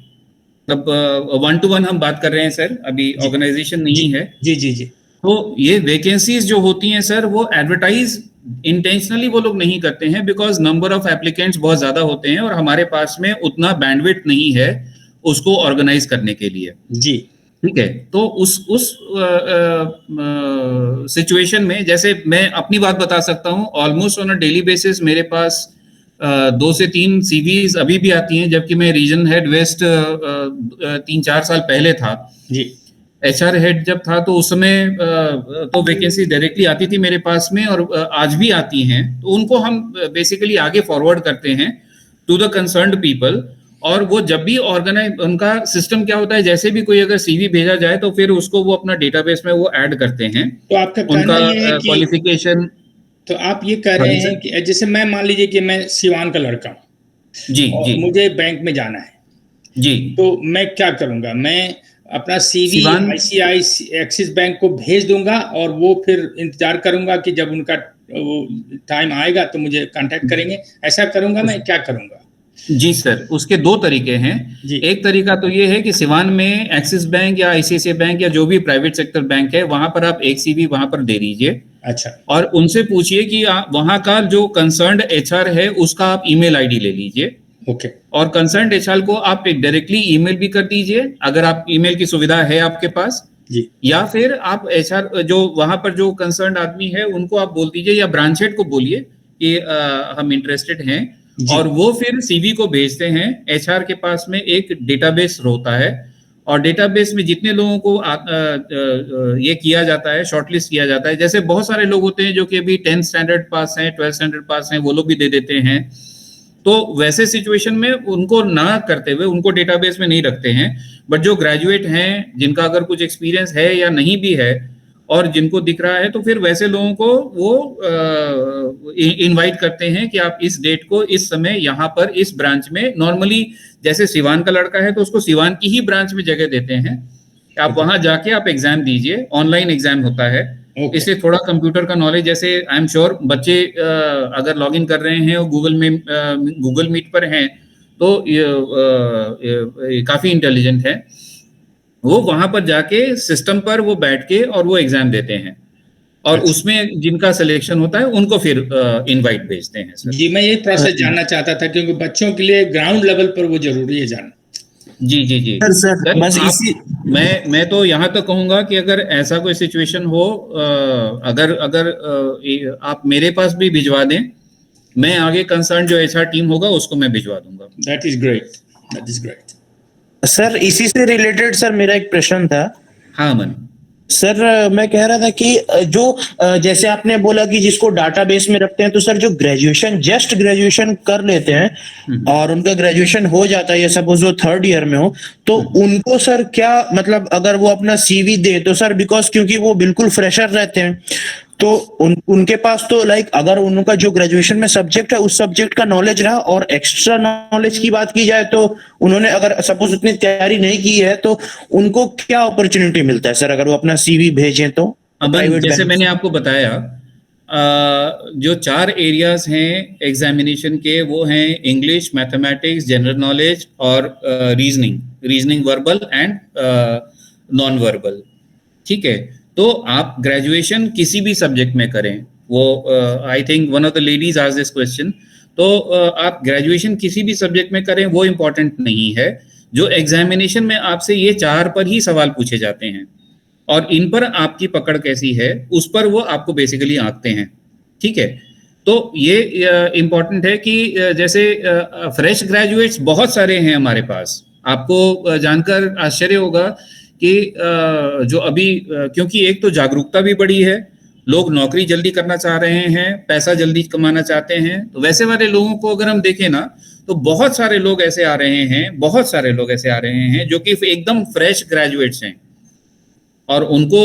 मतलब 1-to-1 हम बात कर रहे हैं सर, अभी ऑर्गेनाइजेशन नहीं है। जी। तो ये वैकेंसीज जो होती हैं सर, वो एडवर्टाइज इंटेंशनली वो लोग नहीं करते हैं, बिकॉज नंबर ऑफ एप्लीकेंट्स बहुत ज्यादा होते हैं और हमारे पास में उतना बैंडविड्थ नहीं है उसको ऑर्गेनाइज करने के लिए। जी, ठीक है। तो उस सिचुएशन में, जैसे मैं अपनी बात बता सकता हूँ, almost on a daily basis मेरे पास 2 से 3 CVs अभी भी आती हैं, जबकि मैं रीजन हेड वेस्ट 3-4 साल पहले था जी। HR हेड जब था तो उस समय तो वैकेंसी डायरेक्टली आती थी मेरे पास में, और आज भी आती हैं। तो उनको हम बेसिकली आगे फॉरवर्ड करते हैं टू द कंसर्न्ड पीपल, और वो जब भी ऑर्गेनाइज, उनका सिस्टम क्या होता है, जैसे भी कोई अगर CV भेजा जाए तो फिर उसको वो अपना डेटाबेस में वो ऐड करते हैं। तो आपका उनका क्वालिफिकेशन। तो आप ये कह रहे हैं कि जैसे मैं मान लीजिए कि मैं सिवान का लड़का हूँ जी, मुझे बैंक में जाना है जी, तो मैं क्या करूंगा? मैं अपना CV ICI एक्सिस बैंक को भेज दूंगा और वो फिर इंतजार करूंगा कि जब उनका वो टाइम आएगा तो मुझे कांटेक्ट करेंगे, ऐसा करूंगा? मैं क्या करूंगा? जी सर, उसके दो तरीके हैं। एक तरीका तो ये है कि सिवान में एक्सिस बैंक या आईसीआईसीआई बैंक या जो भी प्राइवेट सेक्टर बैंक है वहां पर आप एक सीवी वहां पर दे दीजिए। अच्छा। और उनसे पूछिए कि वहां का जो कंसर्न्ड एचआर है उसका आप ईमेल आईडी ले लीजिए। ओके। और कंसर्न्ड एचआर को आप डायरेक्टली ईमेल भी कर दीजिए अगर आप ईमेल की सुविधा है आपके पास जी। या फिर आप एचआर जो वहां पर जो कंसर्न्ड आदमी है उनको आप बोल दीजिए या ब्रांच हेड को बोलिए कि हम इंटरेस्टेड हैं और वो फिर सीवी को भेजते हैं। एचआर के पास में एक डेटाबेस होता है और डेटाबेस में जितने लोगों को ये किया जाता है, शॉर्टलिस्ट किया जाता है, जैसे बहुत सारे लोग होते हैं जो कि अभी 10th स्टैंडर्ड पास हैं, 12th स्टैंडर्ड पास हैं, वो लोग भी दे देते हैं। तो वैसे सिचुएशन में उनको ना करते हुए उनको डेटाबेस में नहीं रखते हैं, बट जो ग्रेजुएट हैं जिनका अगर कुछ एक्सपीरियंस है या नहीं भी है और जिनको दिख रहा है तो फिर वैसे लोगों को वो इनवाइट करते हैं कि आप इस डेट को इस समय यहाँ पर इस ब्रांच में, नॉर्मली जैसे सिवान का लड़का है तो उसको सिवान की ही ब्रांच में जगह देते हैं, आप वहां जाके आप एग्जाम दीजिए। ऑनलाइन एग्जाम होता है। इससे थोड़ा कंप्यूटर का नॉलेज, जैसे आई एम श्योर बच्चे अगर लॉग इन कर रहे हैं और गूगल मीट पर हैं तो काफी इंटेलिजेंट है, वो वहां पर जाके सिस्टम पर वो बैठ के और वो एग्जाम देते हैं और उसमें जिनका सिलेक्शन होता है उनको फिर इनवाइट भेजते हैं सर। जी, मैं यही प्रोसेस जानना चाहता था क्योंकि बच्चों के लिए ग्राउंड लेवल पर वो जरूरी है जानना। जी जी जी सर, बस इसी मैं तो यहाँ तक कहूंगा कि अगर ऐसा कोई सिचुएशन हो, अगर आप मेरे पास भी भिजवा दें, मैं आगे कंसर्न जो एचआर टीम होगा उसको मैं भिजवा दूंगा। That is great, that is great. Sir इसी से रिलेटेड सर मेरा एक प्रश्न था। हाँ मन सर, मैं कह रहा था कि जो जैसे आपने बोला कि जिसको डाटाबेस में रखते हैं, तो सर जो जस्ट ग्रेजुएशन कर लेते हैं और उनका ग्रेजुएशन हो जाता है, सपोज वो 3rd ईयर में हो, तो उनको सर क्या मतलब अगर वो अपना सीवी दे तो सर, बिकॉज क्योंकि वो बिल्कुल फ्रेशर रहते हैं तो उनके पास तो लाइक अगर उनका जो ग्रेजुएशन में सब्जेक्ट है उस सब्जेक्ट का नॉलेज रहा और एक्स्ट्रा नॉलेज की बात की जाए तो उन्होंने अगर सपोज उतनी तैयारी नहीं की है तो उनको क्या अपॉर्चुनिटी मिलता है सर अगर वो अपना सीवी भेजें तो? जैसे मैंने आपको बताया, जो 4 एरियाज हैं एग्जामिनेशन के, वो हैं इंग्लिश, मैथमेटिक्स, जनरल नॉलेज और reasoning verbal and non verbal. ठीक है, तो आप ग्रेजुएशन किसी भी सब्जेक्ट में करें, वो I think one of the ladies asked this question, तो आप ग्रेजुएशन किसी भी सब्जेक्ट में करें वो इम्पोर्टेंट नहीं है। जो एग्जामिनेशन में आपसे ये 4 पर ही सवाल पूछे जाते हैं और इन पर आपकी पकड़ कैसी है उस पर वो आपको बेसिकली आंकते हैं। ठीक है, तो ये इम्पोर्टेंट है कि जैसे फ्रेश ग्रेजुएट्स बहुत सारे हैं हमारे पास। आपको जानकर आश्चर्य होगा कि जो अभी, क्योंकि एक तो जागरूकता भी बढ़ी है, लोग नौकरी जल्दी करना चाह रहे हैं, पैसा जल्दी कमाना चाहते हैं, तो वैसे वाले लोगों को अगर हम देखें ना तो बहुत सारे लोग ऐसे आ रहे हैं जो कि एकदम फ्रेश ग्रेजुएट्स हैं और उनको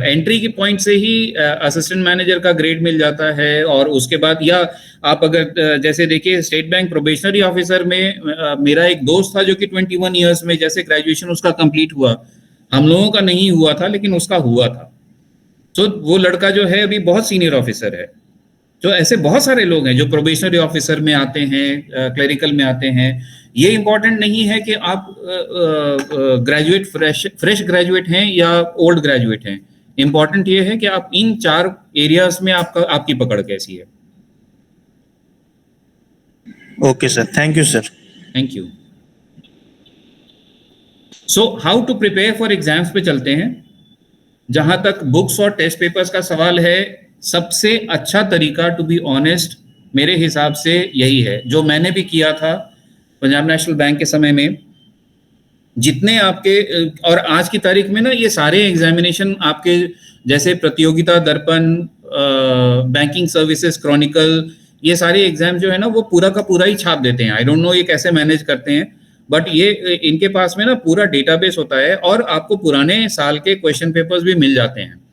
एंट्री की पॉइंट से ही असिस्टेंट मैनेजर का ग्रेड मिल जाता है। और उसके बाद, या आप अगर जैसे देखिए स्टेट बैंक प्रोबेशनरी ऑफिसर में मेरा एक दोस्त था जो कि 21 इयर्स में जैसे ग्रेजुएशन उसका कंप्लीट हुआ, हम लोगों का नहीं हुआ था लेकिन उसका हुआ था। तो वो लड़का जो है अभी बहुत सीनियर ऑफिसर है। तो ऐसे बहुत सारे लोग हैं जो प्रोबेशनरी ऑफिसर में आते हैं, क्लरिकल में आते हैं। ये इंपॉर्टेंट नहीं है कि आप ग्रेजुएट फ्रेश ग्रेजुएट हैं या ओल्ड ग्रेजुएट हैं। इंपॉर्टेंट ये है कि आप इन 4 एरियाज में आपकी पकड़ कैसी है। Okay sir, thank you sir. Thank you. So how to prepare for exams पे चलते हैं। जहां तक बुक्स और टेस्ट पेपर्स का सवाल है, सबसे अच्छा तरीका टू बी ऑनेस्ट मेरे हिसाब से यही है, जो मैंने भी किया था पंजाब नेशनल बैंक के समय में। जितने आपके, और आज की तारीख में ना ये सारे एग्जामिनेशन आपके जैसे प्रतियोगिता दर्पण, बैंकिंग सर्विसेज क्रॉनिकल, ये सारे एग्जाम जो है ना वो पूरा का पूरा ही छाप देते हैं। आई डोंट नो ये कैसे मैनेज करते हैं, बट ये इनके पास में ना पूरा डेटाबेस होता है और आपको पुराने साल के क्वेश्चन पेपर्स भी मिल जाते हैं।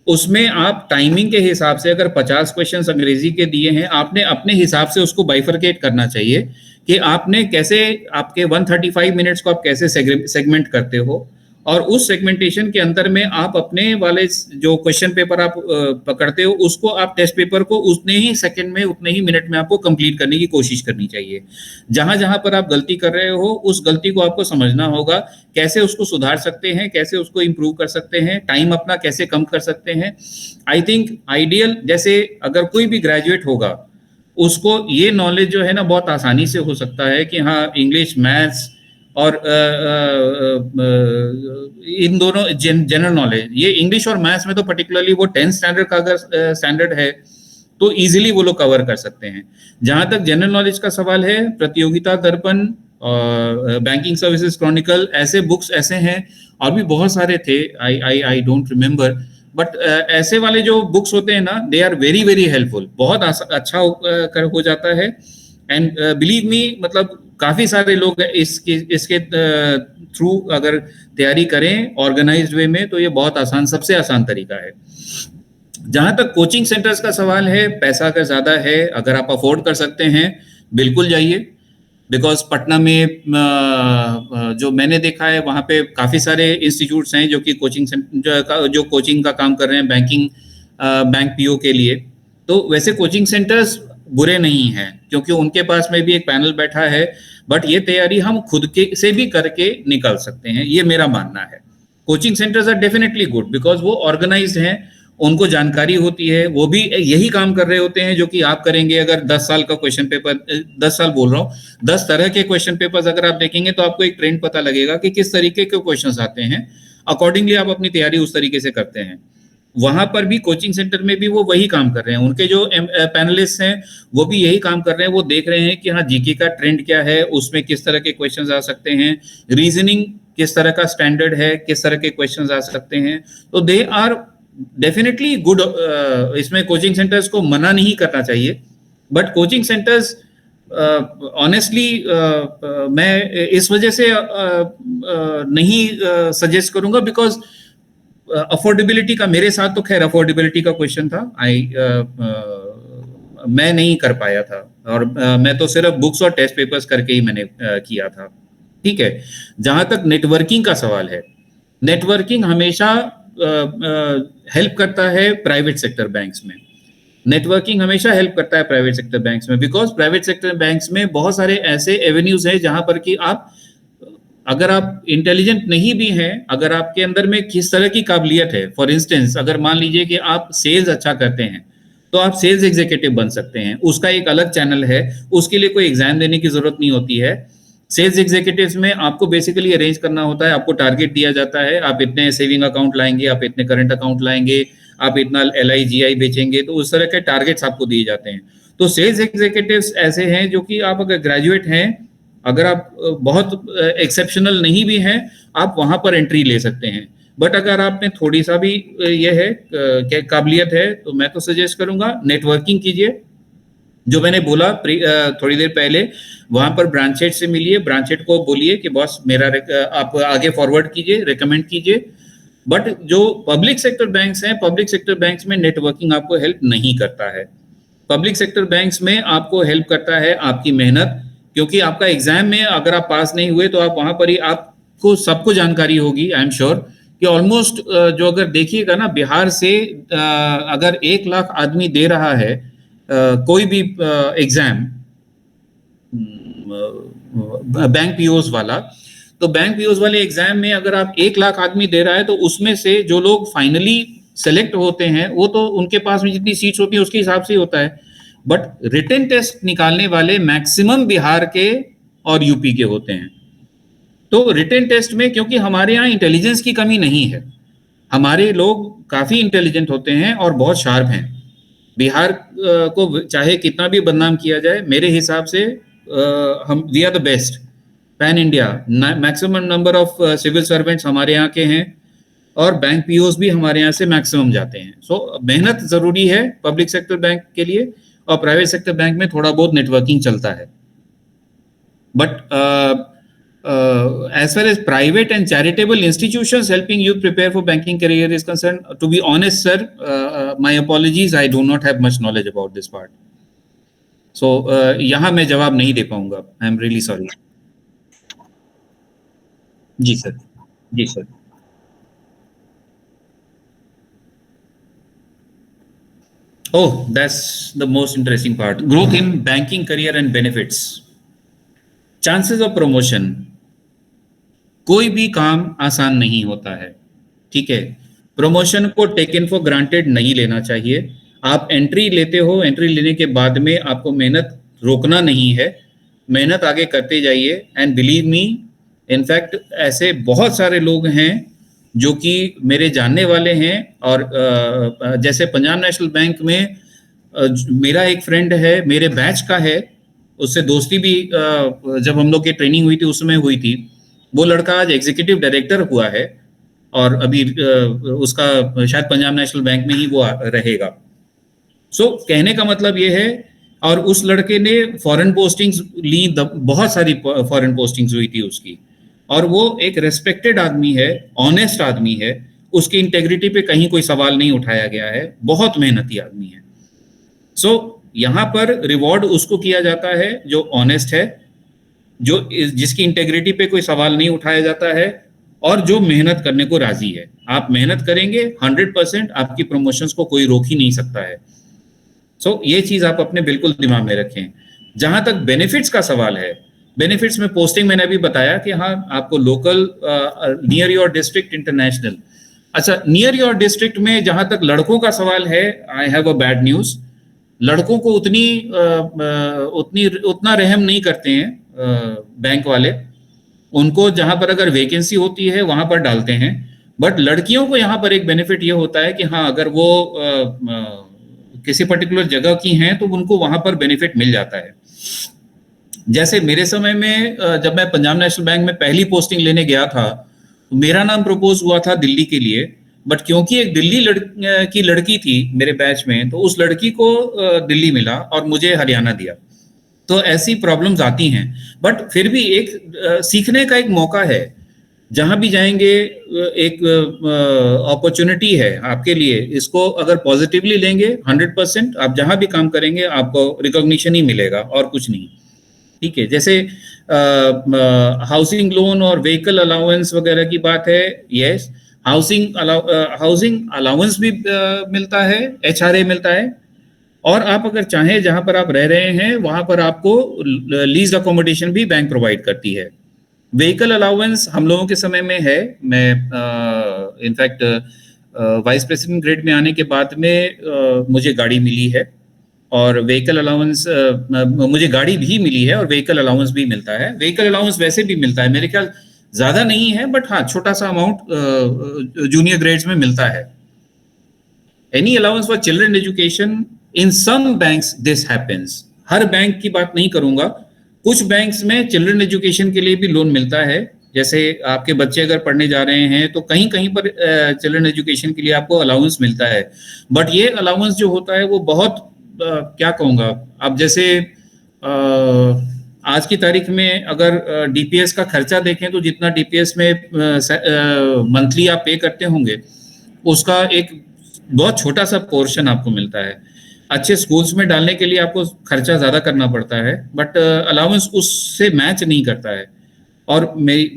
उसमें आप टाइमिंग के हिसाब से, अगर 50 क्वेश्चन अंग्रेजी के दिए हैं, आपने अपने हिसाब से उसको बाइफरकेट करना चाहिए कि आपने कैसे, आपके 135 मिनट्स को आप कैसे सेगमेंट करते हो और उस सेगमेंटेशन के अंदर में आप अपने वाले जो क्वेश्चन पेपर आप पकड़ते हो उसको आप टेस्ट पेपर को उतने ही सेकंड में उतने ही मिनट में आपको कंप्लीट करने की कोशिश करनी चाहिए। जहां जहां पर आप गलती कर रहे हो उस गलती को आपको समझना होगा, कैसे उसको सुधार सकते हैं, कैसे उसको इम्प्रूव कर सकते हैं, टाइम अपना कैसे कम कर सकते हैं। आई थिंक आइडियल, जैसे अगर कोई भी ग्रेजुएट होगा उसको ये नॉलेज जो है ना बहुत आसानी से हो सकता है कि हाँ इंग्लिश, मैथ्स और इन दोनों जनरल नॉलेज, ये इंग्लिश और मैथ्स में तो पर्टिकुलरली वो 10th स्टैंडर्ड का अगर स्टैंडर्ड है तो इजीली वो लोग कवर कर सकते हैं। जहां तक जनरल नॉलेज का सवाल है, प्रतियोगिता दर्पण, बैंकिंग सर्विसेज क्रॉनिकल, ऐसे बुक्स ऐसे हैं और भी बहुत सारे थे, आई डोंट रिमेम्बर, बट ऐसे वाले जो बुक्स होते हैं ना, they are very very helpful, बहुत अच्छा हो जाता है। एंड बिलीव मी, मतलब काफी सारे लोग इसके थ्रू अगर तैयारी करें ऑर्गेनाइज्ड वे में तो ये बहुत आसान, सबसे आसान तरीका है। जहां तक कोचिंग सेंटर्स का सवाल है, पैसा अगर ज्यादा है, अगर आप अफोर्ड कर सकते हैं बिल्कुल जाइए, बिकॉज पटना में जो मैंने देखा है वहाँ पे काफ़ी सारे इंस्टीट्यूट्स हैं जो कि जो कोचिंग का काम कर रहे हैं बैंक पीओ के लिए। तो वैसे कोचिंग सेंटर्स बुरे नहीं हैं क्योंकि उनके पास में भी एक पैनल बैठा है, बट ये तैयारी हम खुद के से भी करके निकल सकते हैं, ये मेरा मानना है। Coaching centres are definitely good because वो ऑर्गेनाइज्ड हैं, उनको जानकारी होती है, वो भी यही काम कर रहे होते हैं जो कि आप करेंगे। अगर 10 साल का क्वेश्चन पेपर, 10 साल बोल रहा हूँ, 10 तरह के क्वेश्चन पेपर्स अगर आप देखेंगे तो आपको एक ट्रेंड पता लगेगा कि किस तरीके के क्वेश्चंस आते हैं, अकॉर्डिंगली आप अपनी तैयारी उस तरीके से करते हैं। वहां पर भी कोचिंग सेंटर में भी वो वही काम कर रहे हैं, उनके जो पैनलिस्ट हैं वो भी यही काम कर रहे हैं। वो देख रहे हैं कि हाँ जीके का ट्रेंड क्या है, उसमें किस तरह के क्वेश्चंस आ सकते हैं, रीजनिंग किस तरह का स्टैंडर्ड है, किस तरह के क्वेश्चंस आ सकते हैं। तो दे आर डेफिनेटली गुड। इसमें कोचिंग सेंटर्स को मना नहीं करना चाहिए, बट कोचिंग सेंटर्स ऑनेस्टली मैं इस वजह से नहीं सजेस्ट करूंगा बिकॉज अफोर्डेबिलिटी का, मेरे साथ तो खैर अफोर्डेबिलिटी का क्वेश्चन था, मैं नहीं कर पाया था और मैं तो सिर्फ बुक्स और टेस्ट पेपर्स करके ही मैंने किया था, ठीक है। जहां तक नेटवर्किंग का सवाल है, नेटवर्किंग हमेशा हेल्प करता है प्राइवेट सेक्टर बैंक्स में। नेटवर्किंग हमेशा हेल्प करता है प्राइवेट सेक्टर बैंक्स में बिकॉज प्राइवेट सेक्टर बैंक्स में बहुत सारे ऐसे एवेन्यूज हैं जहां पर कि आप, अगर आप इंटेलिजेंट नहीं भी हैं, अगर आपके अंदर में किस तरह की काबिलियत है, फॉर इंस्टेंस अगर मान लीजिए कि आप सेल्स अच्छा करते हैं तो आप सेल्स एग्जीक्यूटिव बन सकते हैं, उसका एक अलग चैनल है, उसके लिए कोई एग्जाम देने की जरूरत नहीं होती है। सेल्स एग्जीक्यूटिव्स में आपको बेसिकली अरेंज करना होता है, आपको टारगेट दिया जाता है, आप इतने सेविंग अकाउंट लाएंगे, आप इतने करंट अकाउंट लाएंगे, आप इतना LI GI बेचेंगे, तो उस तरह के टारगेट्स आपको दिए जाते हैं। तो सेल्स एग्जीक्यूटिव्स ऐसे हैं जो कि आप अगर ग्रेजुएट हैं, अगर आप बहुत एक्सेप्शनल नहीं भी हैं, आप वहां पर एंट्री ले सकते हैं। बट अगर आपने थोड़ी सा भी ये है काबिलियत है तो मैं तो सजेस्ट करूंगा नेटवर्किंग कीजिए। जो मैंने बोला थोड़ी देर पहले, वहां पर ब्रांच हेड से मिलिए, ब्रांच हेड को बोलिए कि बॉस मेरा आप आगे फॉरवर्ड कीजिए, रिकमेंड कीजिए। बट जो पब्लिक सेक्टर बैंक्स हैं, पब्लिक सेक्टर बैंक्स में नेटवर्किंग आपको हेल्प नहीं करता है। पब्लिक सेक्टर बैंक्स में आपको हेल्प करता है आपकी मेहनत, क्योंकि आपका एग्जाम में अगर आप पास नहीं हुए तो आप वहां पर ही आपको सबको जानकारी होगी। आई एम श्योर कि ऑलमोस्ट जो अगर देखिएगा ना, बिहार से अगर 1 लाख आदमी दे रहा है कोई भी एग्जाम बैंक पीओस वाला, तो बैंक पीओस वाले एग्जाम में अगर आप 1 लाख आदमी दे रहा है तो उसमें से जो लोग फाइनली सेलेक्ट होते हैं वो तो उनके पास में जितनी सीट्स होती है उसके हिसाब से ही होता है। बट रिटन टेस्ट निकालने वाले मैक्सिमम बिहार के और यूपी के होते हैं। तो रिटन टेस्ट में, क्योंकि हमारे यहाँ इंटेलिजेंस की कमी नहीं है, हमारे लोग काफी इंटेलिजेंट होते हैं और बहुत शार्प हैं। बिहार को चाहे कितना भी बदनाम किया जाए, मेरे हिसाब से हम we are the best pan India. Maximum number of civil servants हमारे यहाँ के हैं और बैंक पीओस भी हमारे यहाँ से मैक्सिमम जाते हैं। सो मेहनत जरूरी है पब्लिक सेक्टर बैंक के लिए, और प्राइवेट सेक्टर बैंक में थोड़ा बहुत नेटवर्किंग चलता है। But as far as private and charitable institutions helping you prepare for banking career is concerned, to be honest sir, my apologies, I do not have much knowledge about this part. So यहाँ मैं जवाब नहीं दे पाऊंगा, I am really sorry. जी sir, जी sir. Oh, that's the most interesting part. Growth in banking career and benefits. Chances of promotion. कोई भी काम आसान नहीं होता है, ठीक है। प्रमोशन को टेकन फॉर ग्रांटेड नहीं लेना चाहिए। आप एंट्री लेते हो, एंट्री लेने के बाद में आपको मेहनत रोकना नहीं है, मेहनत आगे करते जाइए। एंड बिलीव मी, इनफैक्ट ऐसे बहुत सारे लोग हैं जो कि मेरे जानने वाले हैं। और जैसे पंजाब नेशनल बैंक में मेरा एक फ्रेंड है, मेरे बैच का है, उससे दोस्ती भी जब हम लोग की ट्रेनिंग हुई थी उसमें हुई थी। वो लड़का आज एग्जीक्यूटिव डायरेक्टर हुआ है और अभी उसका शायद पंजाब नेशनल बैंक में ही वो रहेगा। सो कहने का मतलब ये है, और उस लड़के ने फॉरेन पोस्टिंग्स ली, बहुत सारी फॉरेन पोस्टिंग्स हुई थी उसकी, और वो एक रेस्पेक्टेड आदमी है, ऑनेस्ट आदमी है, उसकी इंटेग्रिटी पे कहीं कोई सवाल नहीं उठाया गया है, बहुत मेहनती आदमी है। सो यहाँ पर रिवॉर्ड उसको किया जाता है जो ऑनेस्ट है, जो जिसकी इंटेग्रिटी पे कोई सवाल नहीं उठाया जाता है, और जो मेहनत करने को राजी है। आप मेहनत करेंगे 100%, आपकी प्रमोशंस को कोई रोक ही नहीं सकता है। सो ये चीज आप अपने बिल्कुल दिमाग में रखें। जहां तक बेनिफिट्स का सवाल है, बेनिफिट्स में पोस्टिंग मैंने अभी बताया कि हाँ, आपको local, near your district, international. अच्छा, नियर योर डिस्ट्रिक्ट में जहां तक लड़कों का सवाल है, I have a bad news. लड़कों को उतना रहम नहीं करते हैं बैंक वाले। उनको जहां पर अगर वैकेंसी होती है वहां पर डालते हैं, बट लड़कियों को यहाँ पर एक बेनिफिट ये होता है कि हाँ, अगर वो किसी पर्टिकुलर जगह की हैं तो उनको वहां पर बेनिफिट मिल जाता है। जैसे मेरे समय में जब मैं पंजाब नेशनल बैंक में पहली पोस्टिंग लेने गया था, तो मेरा नाम प्रपोज हुआ था दिल्ली के लिए, बट क्योंकि एक दिल्ली की लड़की थी मेरे बैच में, तो उस लड़की को दिल्ली मिला और मुझे हरियाणा दिया। तो ऐसी प्रॉब्लम्स आती हैं, बट फिर भी एक सीखने का एक मौका है। जहां भी जाएंगे एक अपॉर्चुनिटी है आपके लिए। इसको अगर पॉजिटिवली लेंगे 100%, आप जहां भी काम करेंगे आपको रिकॉग्निशन ही मिलेगा और कुछ नहीं, ठीक है। जैसे हाउसिंग लोन और व्हीकल अलाउंस वगैरह की बात है, यस, हाउसिंग अलाउंस भी मिलता है, HRA मिलता है। और आप अगर चाहें जहां पर आप रह रहे हैं वहां पर आपको लीज अकोमोडेशन भी बैंक प्रोवाइड करती है। व्हीकल अलाउंस हम लोगों के समय में है। मैं इनफैक्ट वाइस प्रेसिडेंट ग्रेड में आने के बाद में मुझे गाड़ी मिली है, और व्हीकल अलाउंस मुझे गाड़ी भी मिली है और व्हीकल अलाउंस भी मिलता है। व्हीकल अलाउंस वैसे भी मिलता है, मेरे ख्याल ज्यादा नहीं है, बट हाँ, छोटा सा अमाउंट जूनियर ग्रेड्स में मिलता है। Any allowance for children education, in some banks this happens. हर बैंक की बात नहीं करूंगा, कुछ बैंक्स में चिल्ड्रन एजुकेशन के लिए भी लोन मिलता है। जैसे आपके बच्चे अगर पढ़ने जा रहे हैं तो कहीं कहीं पर चिल्ड्रन एजुकेशन के लिए आपको अलाउंस मिलता है, बट ये अलाउंस जो होता है वो बहुत क्या कहूँगा, अब जैसे आज की तारीख में अगर DPS का खर्चा देखें तो जितना DPS में मंथली आप पे करते होंगे, उसका एक बहुत छोटा सा पोर्शन आपको मिलता है। अच्छे स्कूल्स में डालने के लिए आपको खर्चा ज़्यादा करना पड़ता है, बट अलाउंस उससे मैच नहीं करता है। और मेरी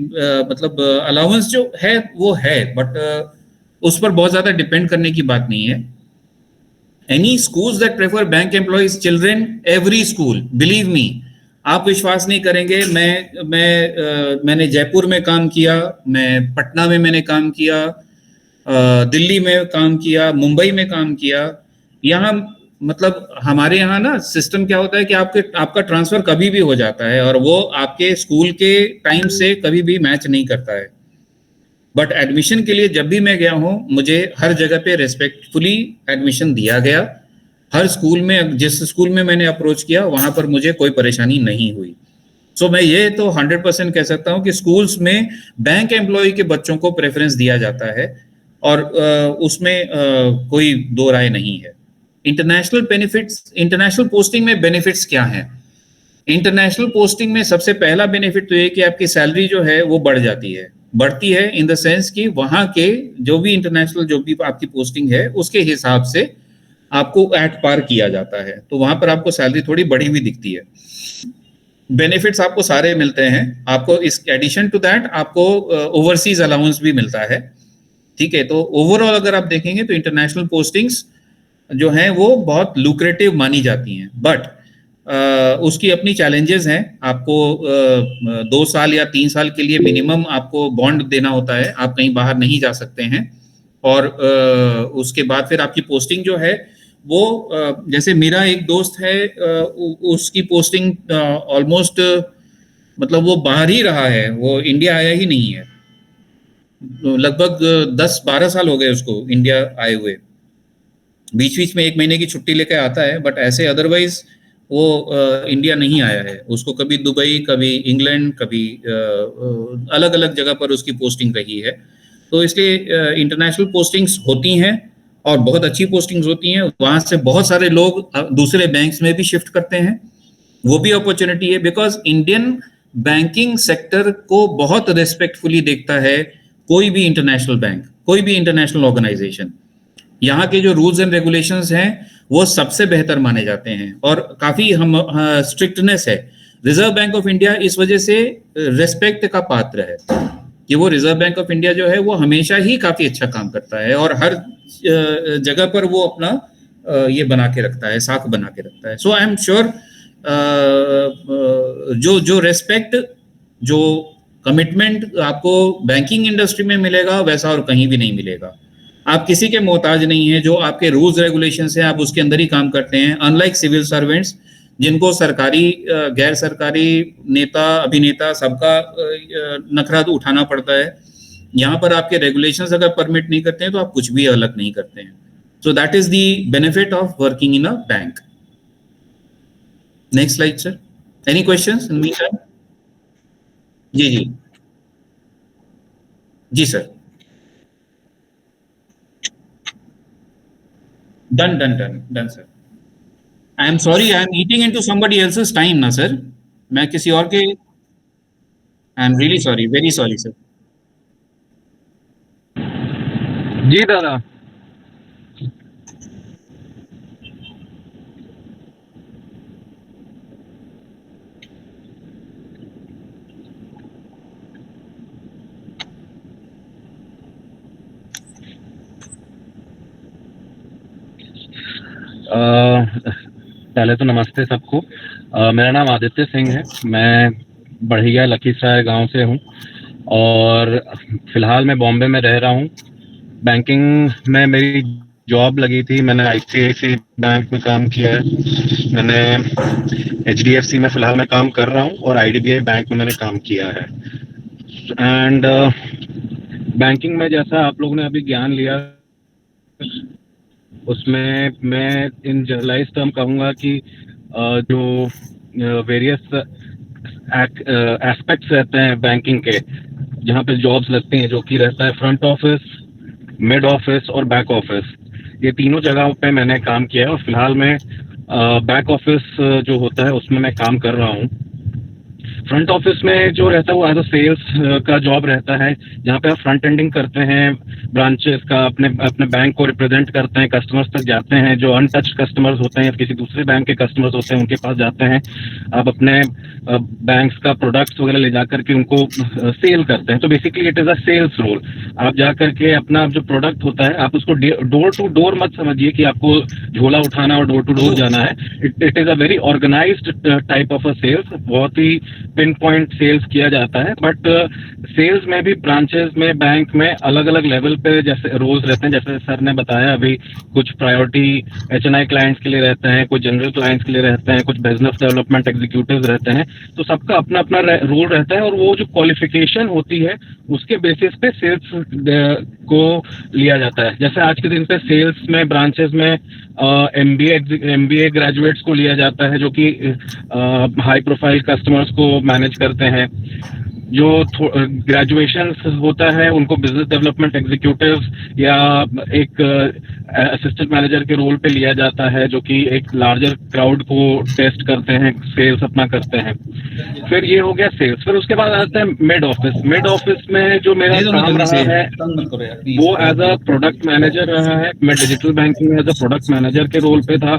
मतलब अलाउंस जो है वो है, बट उस पर बहुत ज़्यादा डिपेंड करने की बात नहीं है। Any schools that prefer bank employees children, every school, believe me, आप विश्वास नहीं करेंगे। मैंने जयपुर में काम किया, मैं पटना में मैंने काम किया, दिल्ली में काम किया, मुंबई में काम किया। यहाँ मतलब हमारे यहाँ ना सिस्टम क्या होता है कि आपका ट्रांसफर कभी भी हो जाता है, और वो आपके स्कूल के टाइम से कभी भी मैच नहीं करता है। बट एडमिशन के लिए जब भी मैं गया हूँ, मुझे हर जगह पे रेस्पेक्टफुली एडमिशन दिया गया। हर स्कूल में, जिस स्कूल में मैंने अप्रोच किया वहां पर मुझे कोई परेशानी नहीं हुई। सो मैं ये तो 100% कह सकता हूँ कि स्कूल्स में बैंक एम्प्लॉय के बच्चों को प्रेफरेंस दिया जाता है, और उसमें कोई दो राय नहीं है। इंटरनेशनल बेनिफिट्स, इंटरनेशनल पोस्टिंग में बेनिफिट्स क्या हैं? इंटरनेशनल पोस्टिंग में सबसे पहला बेनिफिट तो ये कि आपकी सैलरी जो है वो बढ़ती है इन द सेंस कि वहां के जो भी इंटरनेशनल जो भी आपकी पोस्टिंग है उसके हिसाब से आपको एट पार किया जाता है, तो वहां पर आपको सैलरी थोड़ी बढ़ी हुई दिखती है। बेनिफिट्स आपको सारे मिलते हैं। आपको इस एडिशन टू दैट आपको ओवरसीज अलाउंस भी मिलता है, ठीक है। तो ओवरऑल अगर आप देखेंगे तो इंटरनेशनल पोस्टिंग्स जो हैं वो बहुत लुक्रेटिव मानी जाती हैं, बट उसकी अपनी चैलेंजेस हैं। आपको 2 साल या 3 साल के लिए मिनिमम आपको बॉन्ड देना होता है, आप कहीं बाहर नहीं जा सकते हैं। और उसके बाद फिर आपकी पोस्टिंग जो है वो जैसे मेरा एक दोस्त है, उसकी पोस्टिंग ऑलमोस्ट मतलब वो बाहर ही रहा है, वो इंडिया आया ही नहीं है। लगभग 10-12 साल हो गए उसको इंडिया आए हुए। बीच बीच में 1 महीने की छुट्टी लेके आता है, बट ऐसे अदरवाइज वो इंडिया नहीं आया है। उसको कभी दुबई, कभी इंग्लैंड, कभी अलग अलग जगह पर उसकी पोस्टिंग रही है। तो इसलिए इंटरनेशनल पोस्टिंग्स होती हैं और बहुत अच्छी पोस्टिंग्स होती हैं। वहाँ से बहुत सारे लोग दूसरे बैंक्स में भी शिफ्ट करते हैं, वो भी अपॉर्चुनिटी है। बिकॉज इंडियन बैंकिंग सेक्टर को बहुत रेस्पेक्टफुली देखता है कोई भी इंटरनेशनल बैंक, कोई भी इंटरनेशनल ऑर्गेनाइजेशन। यहाँ के जो रूल्स एंड रेगुलेशंस हैं वो सबसे बेहतर माने जाते हैं और काफी हम स्ट्रिक्टनेस है। रिजर्व बैंक ऑफ इंडिया इस वजह से रेस्पेक्ट का पात्र है कि वो रिजर्व बैंक ऑफ इंडिया जो है वो हमेशा ही काफी अच्छा काम करता है और हर जगह पर वो अपना ये बना के रखता है, साख बना के रखता है। सो आई एम श्योर जो रेस्पेक्ट, जो कमिटमेंट आपको बैंकिंग इंडस्ट्री में मिलेगा वैसा और कहीं भी नहीं मिलेगा। आप किसी के मोहताज नहीं है, जो आपके रूल्स रेगुलेशंस हैं आप उसके अंदर ही काम करते हैं। अनलाइक सिविल सर्वेंट्स जिनको सरकारी गैर सरकारी नेता अभिनेता सबका नखरा तो उठाना पड़ता है, यहाँ पर आपके रेगुलेशंस अगर परमिट नहीं करते हैं तो आप कुछ भी अलग नहीं करते हैं। So that is the benefit of working in a bank. Next slide sir. Any questions in meantime? जी जी sir. Done sir. I am sorry, I am eating into somebody else's time ना sir, मैं किसी और के, I am really sorry, very sorry sir. जी दादा। पहले तो नमस्ते सबको। मेरा नाम आदित्य सिंह है, मैं बढ़िया लखीसराय गांव से हूं और फिलहाल मैं बॉम्बे में रह रहा हूं। बैंकिंग में मेरी जॉब लगी थी, मैंने ICICI बैंक में काम किया है, मैंने HDFC में फिलहाल मैं काम कर रहा हूं और IDBI बैंक में मैंने काम किया है। एंड बैंकिंग में जैसा आप लोगों ने अभी ज्ञान लिया उसमें मैं इन जनरलाइज टर्म कहूँगा कि जो वेरियस एस्पेक्ट्स रहते हैं बैंकिंग के, जहाँ पे जॉब्स लगते हैं, जो कि रहता है फ्रंट ऑफिस, मिड ऑफिस और बैक ऑफिस, ये तीनों जगहों पे मैंने काम किया है और फिलहाल मैं बैक ऑफिस जो होता है उसमें मैं काम कर रहा हूँ। फ्रंट ऑफिस में जो रहता है वो एज अ सेल्स का जॉब रहता है, जहाँ पे आप फ्रंट एंडिंग करते हैं ब्रांचेस का, अपने बैंक को रिप्रेजेंट करते हैं, कस्टमर्स तक जाते हैं, जो अनटच्ड कस्टमर्स होते हैं, किसी दूसरे बैंक के कस्टमर्स होते हैं उनके पास जाते हैं, आप अपने बैंक्स का प्रोडक्ट्स वगैरह ले जाकर के उनको सेल करते हैं। तो basically it is a sales role. आप जा करके अपना जो प्रोडक्ट होता है आप उसको डोर टू डोर मत समझिए कि आपको झोला उठाना और डोर टू डोर जाना है। It is a very organised type of a sales, बहुत ही पिन पॉइंट सेल्स किया जाता है। बट सेल्स में भी ब्रांचेस में, बैंक में अलग अलग लेवल पे जैसे रोल्स रहते हैं, जैसे सर ने बताया अभी, कुछ प्रायोरिटी HNI क्लाइंट्स के लिए रहते हैं, कुछ जनरल क्लाइंट्स के लिए रहते हैं, कुछ बिजनेस डेवलपमेंट एग्जीक्यूटिव्स रहते हैं। तो सबका अपना अपना रोल रहता है और वो जो क्वालिफिकेशन होती है उसके बेसिस पे सेल्स को लिया जाता है। जैसे आज के दिन पे सेल्स में ब्रांचेस में MBA ग्रेजुएट्स को लिया जाता है, जो कि हाई प्रोफाइल कस्टमर्स को मैनेज करते हैं। जो ग्रेजुएशन होता है उनको बिजनेस डेवलपमेंट एग्जीक्यूटिव या एक असिस्टेंट मैनेजर के रोल पे लिया जाता है, जो कि एक लार्जर क्राउड को टेस्ट करते हैं, सेल्स अपना करते हैं। फिर ये हो गया सेल्स। फिर उसके बाद आता है मिड ऑफिस। मिड ऑफिस में जो मेरा काम रहा है वो एज अ प्रोडक्ट मैनेजर रहा है। मैं डिजिटल बैंकिंग में एज अ प्रोडक्ट मैनेजर के रोल पे था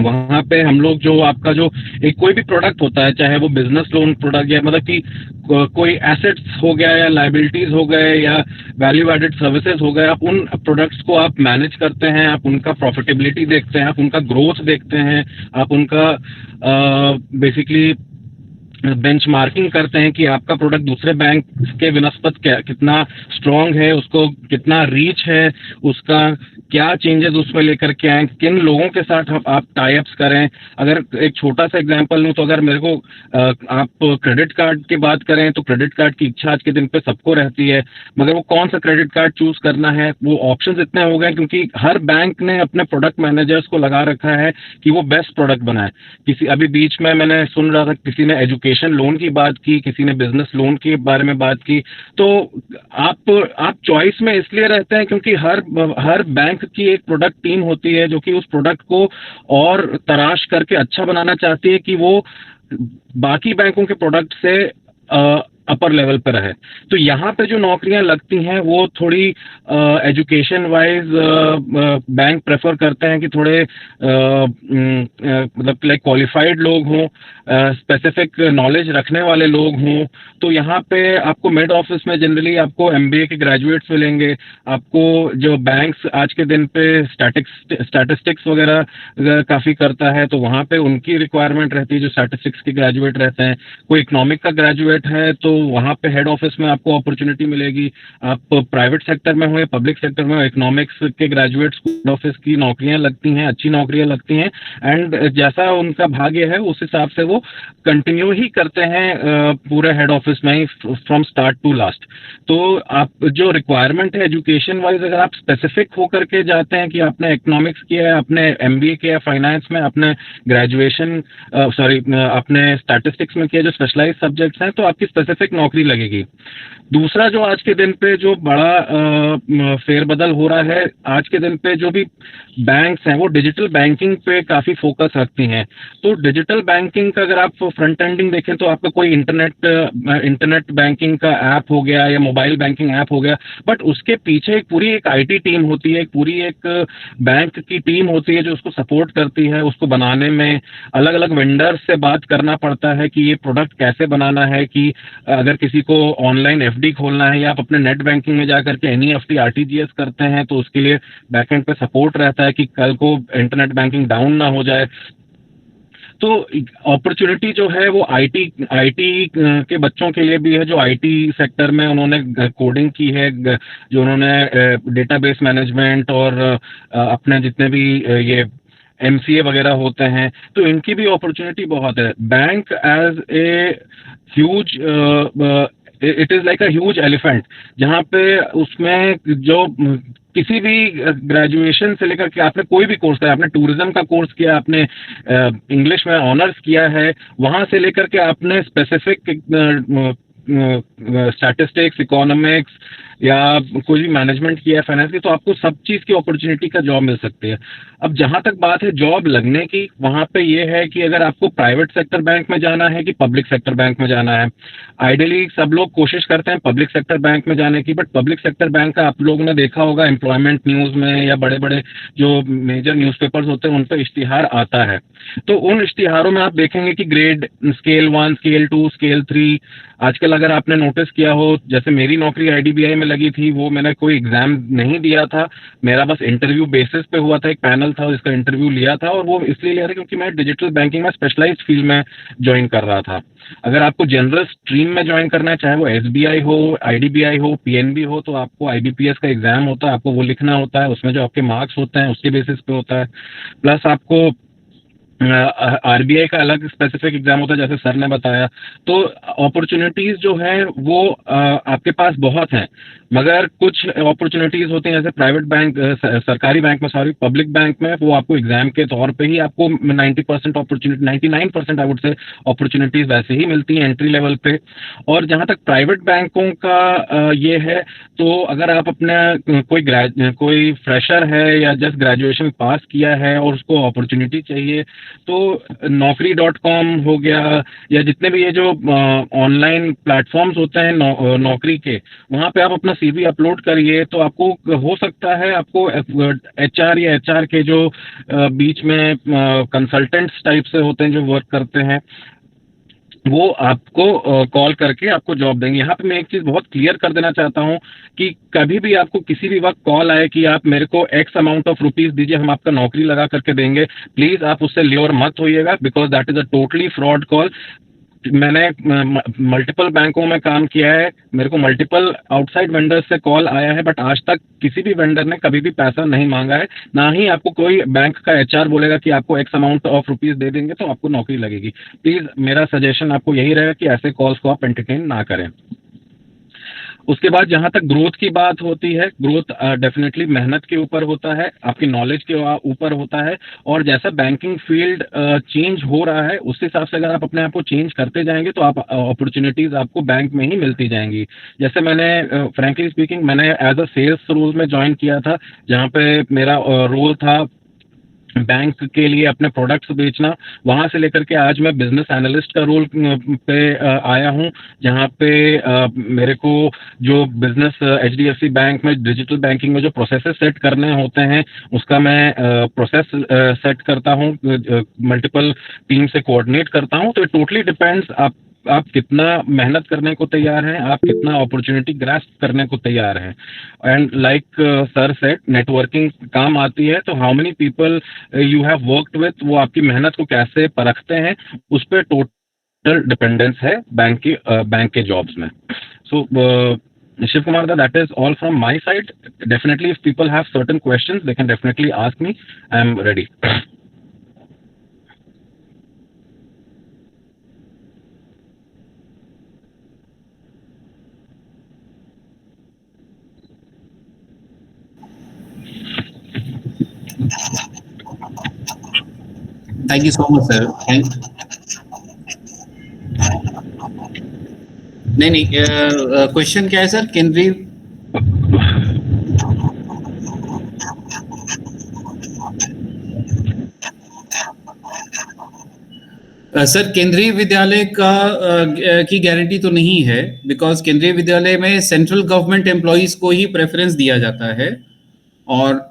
वहाँ पे हम लोग जो आपका जो एक कोई भी प्रोडक्ट होता है, चाहे वो बिजनेस लोन प्रोडक्ट या मतलब कि कोई एसेट्स हो गया या लाइबिलिटीज हो गए या वैल्यू एडेड सर्विसेज हो गए, आप उन प्रोडक्ट्स को आप मैनेज करते हैं, आप उनका प्रॉफिटेबिलिटी देखते हैं, आप उनका ग्रोथ देखते हैं, आप उनका बेसिकली बेंचमार्किंग करते हैं कि आपका प्रोडक्ट दूसरे बैंक के विनस्पत कितना स्ट्रांग है, उसको कितना रीच है, उसका क्या चेंजेस उसमें लेकर के आए, किन लोगों के साथ आप टाई अप्स करें। अगर एक छोटा सा एग्जांपल लूँ तो अगर मेरे को आप क्रेडिट कार्ड की बात करें तो क्रेडिट कार्ड की इच्छा आज के दिन पे सबको रहती है, मगर वो कौन सा क्रेडिट कार्ड चूज करना है, वो ऑप्शंस इतने हो गए क्योंकि हर बैंक ने अपने प्रोडक्ट मैनेजर्स को लगा रखा है कि वो बेस्ट प्रोडक्ट बनाए। किसी अभी बीच में मैंने सुन रहा था किसी ने एजुकेशन लोन की बात की, किसी ने बिजनेस लोन के बारे में बात की। तो आप चॉइस में इसलिए रहते हैं क्योंकि हर बैंक की एक प्रोडक्ट टीम होती है जो कि उस प्रोडक्ट को और तराश करके अच्छा बनाना चाहती है कि वो बाकी बैंकों के प्रोडक्ट से अपर लेवल पर है। तो यहाँ पे जो नौकरियां लगती हैं वो थोड़ी एजुकेशन वाइज बैंक प्रेफर करते हैं कि थोड़े मतलब लाइक क्वालिफाइड लोग हों, स्पेसिफिक नॉलेज रखने वाले लोग हों। तो यहाँ पे आपको मिड ऑफिस में जनरली आपको एमबीए के ग्रेजुएट्स मिलेंगे। आपको जो बैंक्स आज के दिन पे स्टैटिस्टिक्स वगैरह काफ़ी करता है तो वहाँ पे उनकी रिक्वायरमेंट रहती है जो स्टैटिस्टिक्स के ग्रेजुएट रहते हैं। कोई इकोनॉमिक का ग्रेजुएट है तो वहाँ पे हेड ऑफिस में आपको अपॉर्चुनिटी मिलेगी। आप प्राइवेट सेक्टर में हो या पब्लिक सेक्टर में हो, इकोनॉमिक्स के ग्रेजुएट्स को हेड ऑफिस की नौकरियां लगती हैं, अच्छी नौकरियां लगती हैं। एंड जैसा उनका भाग्य है उस हिसाब से वो कंटिन्यू ही करते हैं पूरे हेड ऑफिस में ही फ्रॉम स्टार्ट टू लास्ट। तो आप जो रिक्वायरमेंट है एजुकेशन वाइज, अगर आप स्पेसिफिक होकर के जाते हैं कि आपने इकोनॉमिक्स किया है, आपने एमबीए किया है फाइनेंस में, आपने ग्रेजुएशन आपने स्टैटिस्टिक्स में किया जो स्पेशलाइज सब्जेक्ट्स हैं, तो आपकी स्पेसिफिक नौकरी लगेगी। दूसरा जो आज के दिन पे जो बड़ा फेरबदल हो रहा है, आज के दिन पे जो भी बैंक्स हैं वो डिजिटल बैंकिंग पे काफ़ी फोकस रखती हैं। तो डिजिटल बैंकिंग का अगर आप फ्रंट एंडिंग देखें तो आपका कोई इंटरनेट बैंकिंग का ऐप हो गया या मोबाइल बैंकिंग ऐप हो गया, बट उसके पीछे एक आईटी टीम होती है, एक बैंक की टीम होती है जो उसको सपोर्ट करती है। उसको बनाने में अलग अलग वेंडर्स से बात करना पड़ता है कि ये प्रोडक्ट कैसे बनाना है, कि अगर किसी को ऑनलाइन एफडी खोलना है या आप अपने नेट बैंकिंग में जाकर के एनईएफटी आरटीजीएस करते हैं तो उसके लिए बैकएंड पे सपोर्ट रहता है कि कल को इंटरनेट बैंकिंग डाउन ना हो जाए। तो अपॉर्चुनिटी जो है वो आईटी के बच्चों के लिए भी है जो आईटी सेक्टर में उन्होंने कोडिंग की है, जो उन्होंने डेटाबेस मैनेजमेंट और अपने जितने भी ये एमसीए वगैरह होते हैं, तो इनकी भी अपॉर्चुनिटी बहुत है। Bank as a huge it is like a huge elephant, जहाँ पे उसमें जो किसी भी ग्रेजुएशन से लेकर के आपने कोई भी कोर्स किया, आपने टूरिज्म का कोर्स किया, आपने इंग्लिश में ऑनर्स किया है, वहाँ से लेकर के आपने स्पेसिफिक स्टैटिस्टिक्स, इकोनॉमिक्स या कोई भी मैनेजमेंट किया है फाइनेंस की, तो आपको सब चीज़ की अपॉर्चुनिटी का जॉब मिल सकती है। अब जहाँ तक बात है जॉब लगने की, वहाँ पे ये है कि अगर आपको प्राइवेट सेक्टर बैंक में जाना है कि पब्लिक सेक्टर बैंक में जाना है। आइडियली सब लोग कोशिश करते हैं पब्लिक सेक्टर बैंक में जाने की, बट पब्लिक सेक्टर बैंक का आप लोगों ने देखा होगा एम्प्लॉयमेंट न्यूज़ में या बड़े बड़े जो मेजर न्यूज़पेपर्स होते हैं उन पर इश्तिहार आता है। तो उन इश्तिहारों में आप देखेंगे कि ग्रेड स्केल 1, स्केल 2, स्केल 3, आजकल अगर आपने नोटिस किया हो, जैसे मेरी नौकरी आईडीबीआई में लगी थी, वो मैंने कोई एग्जाम नहीं दिया था, मेरा बस इंटरव्यू बेसिस पे हुआ था। एक पैनल था जिसका इंटरव्यू लिया था, और वो इसलिए लिया था क्योंकि मैं डिजिटल बैंकिंग में स्पेशलाइज्ड फील्ड में ज्वाइन कर रहा था। अगर आपको जनरल स्ट्रीम में ज्वाइन करना है, चाहे वो एसबीआई हो, आईडीबीआई हो, पीएनबी हो, तो आपको आईबीपीएस का एग्जाम होता है, आपको वो लिखना होता है, उसमें जो आपके मार्क्स होते हैं उसके बेसिस पे होता है। प्लस आपको आरबीआई का अलग स्पेसिफिक एग्जाम होता है जैसे सर ने बताया। तो अपॉर्चुनिटीज जो है वो आपके पास बहुत हैं, मगर कुछ अपॉर्चुनिटीज होती हैं जैसे प्राइवेट बैंक, सरकारी बैंक में, सॉरी पब्लिक बैंक में, वो आपको एग्जाम के तौर पे ही आपको 90% opportunity, 99% I would say opportunities वैसे ही मिलती हैं एंट्री लेवल पे। और जहाँ तक प्राइवेट बैंकों का ये है, तो अगर आप अपना कोई फ्रेशर है या जस्ट ग्रेजुएशन पास किया है और उसको अपॉर्चुनिटी चाहिए, तो naukri.com हो गया या जितने भी ये जो ऑनलाइन प्लेटफॉर्म्स होते हैं नौकरी के, वहाँ पे आप अपना CV अपलोड करिए। तो आपको हो सकता है आपको HR या HR के जो बीच में कंसल्टेंट्स टाइप से होते हैं जो वर्क करते हैं, वो आपको कॉल करके आपको जॉब देंगे। यहाँ पे मैं एक चीज़ बहुत क्लियर कर देना चाहता हूँ कि कभी भी आपको किसी भी वक्त कॉल आए कि आप मेरे को X अमाउंट ऑफ रुपीज़ दीजिए, हम आपका नौकरी लगा करके देंगे, प्लीज़ आप उससे ल्योर मत होइएगा, because that is a totally fraud call. मैंने मल्टीपल बैंकों में काम किया है, मेरे को मल्टीपल आउटसाइड वेंडर्स से कॉल आया है, बट आज तक किसी भी वेंडर ने कभी भी पैसा नहीं मांगा है, ना ही आपको कोई बैंक का HR बोलेगा कि आपको X अमाउंट ऑफ रुपीज़ दे देंगे तो आपको नौकरी लगेगी। प्लीज़ मेरा सजेशन आपको यही रहेगा कि ऐसे कॉल्स को आप एंटरटेन ना करें। उसके बाद जहाँ तक ग्रोथ की बात होती है, ग्रोथ डेफिनेटली मेहनत के ऊपर होता है, आपकी नॉलेज के ऊपर होता है, और जैसा बैंकिंग फील्ड चेंज हो रहा है उस हिसाब से अगर आप अपने आप को चेंज करते जाएंगे तो आप अपॉर्चुनिटीज़ आपको बैंक में ही मिलती जाएंगी। जैसे मैंने फ्रैंकली स्पीकिंग मैंने एज अ सेल्स रोल में ज्वाइन किया था, जहाँ पे मेरा रोल था बैंक के लिए अपने प्रोडक्ट्स बेचना। वहाँ से लेकर के आज मैं बिजनेस एनालिस्ट का रोल पे आया हूँ, जहाँ पे मेरे को जो बिजनेस HDFC बैंक में डिजिटल बैंकिंग में जो प्रोसेसेस सेट करने होते हैं उसका मैं प्रोसेस सेट करता हूँ, मल्टीपल टीम से कोऑर्डिनेट करता हूँ। तो इट टोटली डिपेंड्स आप कितना मेहनत करने को तैयार हैं, आप कितना अपॉर्चुनिटी ग्रास्प करने को तैयार हैं। And like sir said, networking काम आती है, तो how many people you have worked with, वो आपकी मेहनत को कैसे परखते हैं, उस पर टोटल डिपेंडेंस है बैंक के जॉब्स में। सो Shiv Kumar, that is all from my side. Definitely, if people have certain questions, they can definitely ask me. I am ready. Thank you so much, sir. नहीं question क्या है sir? केंद्रीय sir केंद्रीय विद्यालय का की guarantee तो नहीं है, बिकॉज केंद्रीय विद्यालय में सेंट्रल गवर्नमेंट एम्प्लॉइज को ही प्रेफरेंस दिया जाता है, और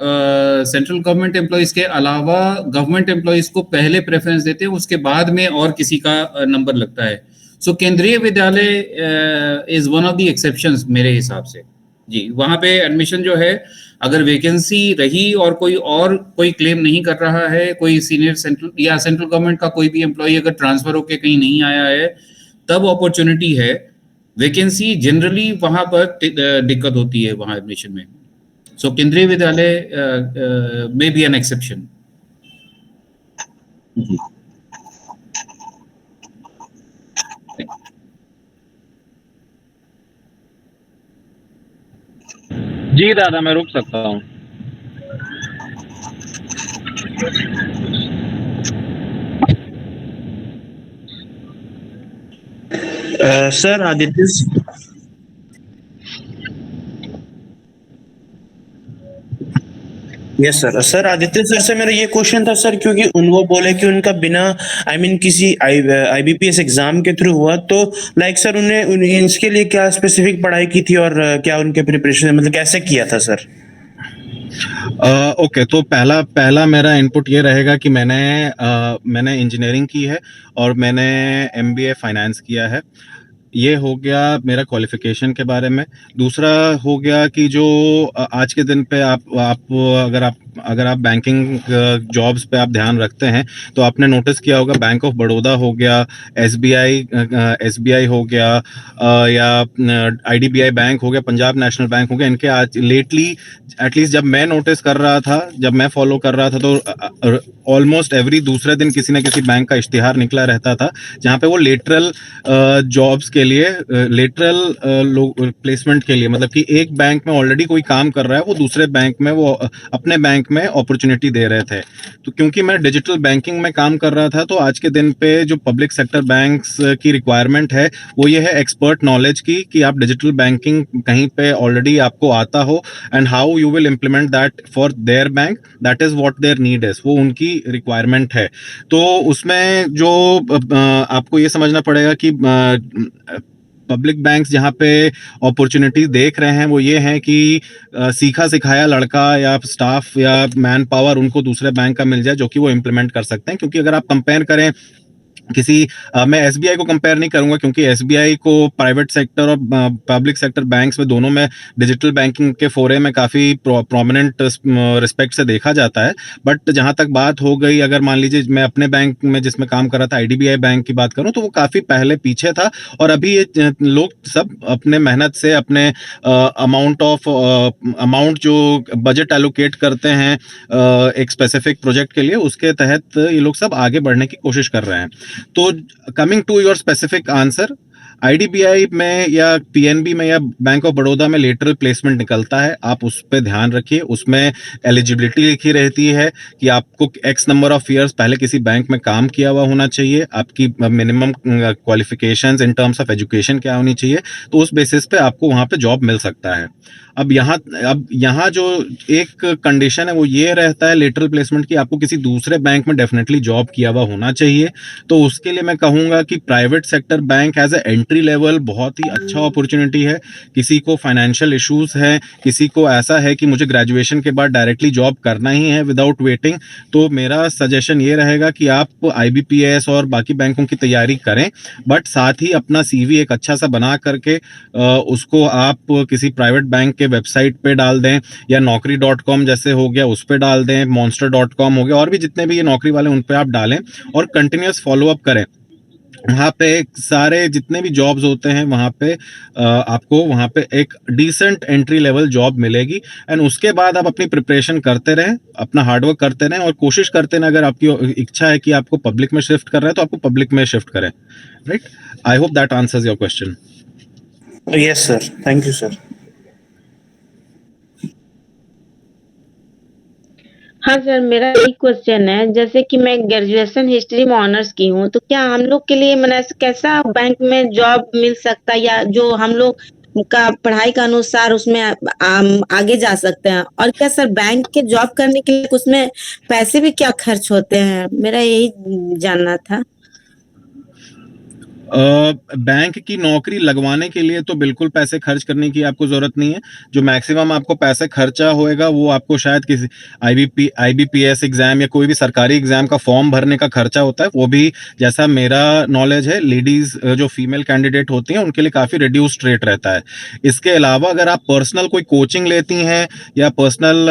सेंट्रल गवर्नमेंट एम्प्लॉइज के अलावा गवर्नमेंट एम्प्लॉइज को पहले प्रेफरेंस देते हैं, उसके बाद में और किसी का नंबर लगता है। सो केंद्रीय विद्यालय is one of the exceptions मेरे हिसाब से जी। वहाँ पे एडमिशन जो है, अगर वैकेंसी रही और कोई क्लेम नहीं कर रहा है, कोई सीनियर सेंट्रल या सेंट्रल गवर्नमेंट का कोई भी एम्प्लॉय अगर ट्रांसफर होके कहीं नहीं आया है, तब अपॉर्चुनिटी है। वैकेंसी जनरली वहाँ पर दिक्कत होती है वहाँ एडमिशन में। सो केंद्रीय विद्यालय में बी एन एक्सेप्शन। जी दादा, मैं रुक सकता हूँ। Sir Aditya, yes sir. Sir Aditya sir से मेरा ये क्वेश्चन था सर, क्योंकि वो बोले कि उनका बिना किसी IBPS एग्जाम के थ्रू हुआ, तो लाइक सर उन्हें इसके लिए क्या स्पेसिफिक पढ़ाई की थी और क्या उनके प्रिपरेशन मतलब कैसे किया था सर? ओके, तो पहला मेरा इनपुट ये रहेगा कि मैंने इंजीनियरिंग की है और मैंने MBA फाइनेंस किया है। ये हो गया मेरा क्वालिफिकेशन के बारे में। दूसरा हो गया कि जो आज के दिन पे अगर आप बैंकिंग जॉब्स पे आप ध्यान रखते हैं तो आपने नोटिस किया होगा, बैंक ऑफ बड़ौदा हो गया, SBI हो गया, या IDBI बैंक हो गया, पंजाब नेशनल बैंक हो गया, इनके आज लेटली एटलीस्ट जब मैं नोटिस कर रहा था, जब मैं फॉलो कर रहा था, तो ऑलमोस्ट एवरी दूसरे दिन किसी न किसी बैंक का इश्तिहार निकला रहता था, जहाँ पे वो लेटरल जॉब्स के लिए, लेटरल प्लेसमेंट के लिए, मतलब कि एक बैंक में ऑलरेडी कोई काम कर रहा है, वो दूसरे बैंक में वो अपने बैंक बैंक में अपॉर्चुनिटी दे रहे थे। तो क्योंकि मैं डिजिटल बैंकिंग में काम कर रहा था, तो आज के दिन पे जो पब्लिक सेक्टर बैंक्स की रिक्वायरमेंट है वो ये है एक्सपर्ट नॉलेज की, कि आप डिजिटल बैंकिंग कहीं पे ऑलरेडी आपको आता हो, and how you will implement that for their bank, that is what their need is, वो उनकी रिक्वायरमेंट है। तो उसमें जो आपको ये समझना पड़ेगा कि पब्लिक बैंक्स जहाँ पे अपॉर्चुनिटी देख रहे हैं वो ये है कि सीखा सिखाया लड़का या स्टाफ या मैन पावर उनको दूसरे बैंक का मिल जाए जो कि वो इम्प्लीमेंट कर सकते हैं। क्योंकि अगर आप कंपेयर करें किसी मैं एसबीआई को कंपेयर नहीं करूंगा, क्योंकि एसबीआई को प्राइवेट सेक्टर और पब्लिक सेक्टर बैंक्स में दोनों में डिजिटल बैंकिंग के फोरे में काफ़ी प्रोमिनेंट रिस्पेक्ट से देखा जाता है। बट जहां तक बात हो गई, अगर मान लीजिए मैं अपने बैंक में जिसमें काम कर रहा था आईडीबीआई बैंक की बात करूं, तो वो काफ़ी पहले पीछे था, और अभी ये लोग सब अपने मेहनत से अपने अमाउंट जो बजट एलोकेट करते हैं एक स्पेसिफिक प्रोजेक्ट के लिए, उसके तहत ये लोग सब आगे बढ़ने की कोशिश कर रहे हैं। तो coming to your specific answer, IDBI में या पीएनबी में या बैंक ऑफ बड़ौदा में लेटरल प्लेसमेंट निकलता है, आप उस पर ध्यान रखिए। उसमें एलिजिबिलिटी लिखी रहती है कि आपको एक्स नंबर ऑफ ईयर्स पहले किसी बैंक में काम किया हुआ होना चाहिए, आपकी minimum qualifications in terms of education क्या होनी चाहिए, तो उस बेसिस पे आपको वहाँ पे जॉब मिल सकता है। अब यहाँ जो एक कंडीशन है वो ये रहता है लेटरल प्लेसमेंट की, आपको किसी दूसरे बैंक में डेफिनेटली जॉब किया हुआ होना चाहिए। तो उसके लिए मैं कहूँगा कि private sector bank as a entry level बहुत ही अच्छा अपॉर्चुनिटी है। किसी को फाइनेंशियल इश्यूज हैं, किसी को ऐसा है कि मुझे ग्रेजुएशन के बाद डायरेक्टली जॉब करना ही है विदाउट वेटिंग, तो मेरा सजेशन ये रहेगा कि आप आईबीपीएस और बाकी बैंकों की तैयारी करें, बट साथ ही अपना सीवी एक अच्छा सा बना करके उसको आप किसी प्राइवेट बैंक के वेबसाइट पे डाल दें, या naukri.com जैसे हो गया उस पे डाल दें, monster.com हो गया, और भी जितने भी ये नौकरी वाले उन पे आप डालें और कंटिन्यूअस फॉलोअप करें। वहाँ पे सारे जितने भी जॉब्स होते हैं वहाँ पे आपको वहाँ पे एक डिसेंट एंट्री लेवल जॉब मिलेगी, एंड उसके बाद आप अपनी प्रिपरेशन करते रहें, अपना हार्डवर्क करते रहें और कोशिश करते रहें। अगर आपकी इच्छा है कि आपको पब्लिक में शिफ्ट कर रहे हैं तो आपको पब्लिक में शिफ्ट करें। Right, I hope that answers your question. Yes sir, thank you sir. हाँ सर, मेरा एक क्वेश्चन है, जैसे कि मैं ग्रेजुएशन हिस्ट्री में ऑनर्स की हूँ, तो क्या हम लोग के लिए मैंने कैसा बैंक में जॉब मिल सकता है, या जो हम लोग का पढ़ाई का अनुसार उसमें आगे जा सकते हैं? और क्या सर बैंक के जॉब करने के लिए उसमें पैसे भी क्या खर्च होते हैं? मेरा यही जानना था। बैंक की नौकरी लगवाने के लिए तो बिल्कुल पैसे खर्च करने की आपको जरूरत नहीं है। जो मैक्सिमम आपको पैसे खर्चा होएगा वो आपको शायद किसी आईबीपीएस एग्जाम या कोई भी सरकारी एग्जाम का फॉर्म भरने का खर्चा होता है, वो भी जैसा मेरा नॉलेज है लेडीज जो फीमेल कैंडिडेट होती हैं उनके लिए काफी रिड्यूस्ड रेट रहता है। इसके अलावा अगर आप पर्सनल कोई कोचिंग लेती हैं या पर्सनल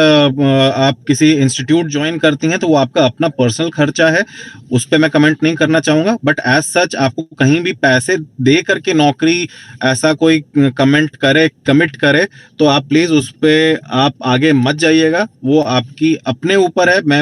आप किसी इंस्टीट्यूट ज्वाइन करती हैं तो वो आपका अपना पर्सनल खर्चा है, उस पर मैं कमेंट नहीं करना चाहूंगा। बट एज सच आपको कहीं भी पैसे दे करके नौकरी ऐसा कोई कमिट करे तो आप प्लीज उस पे आप आगे मत जाइएगा, वो आपकी अपने ऊपर है। मैं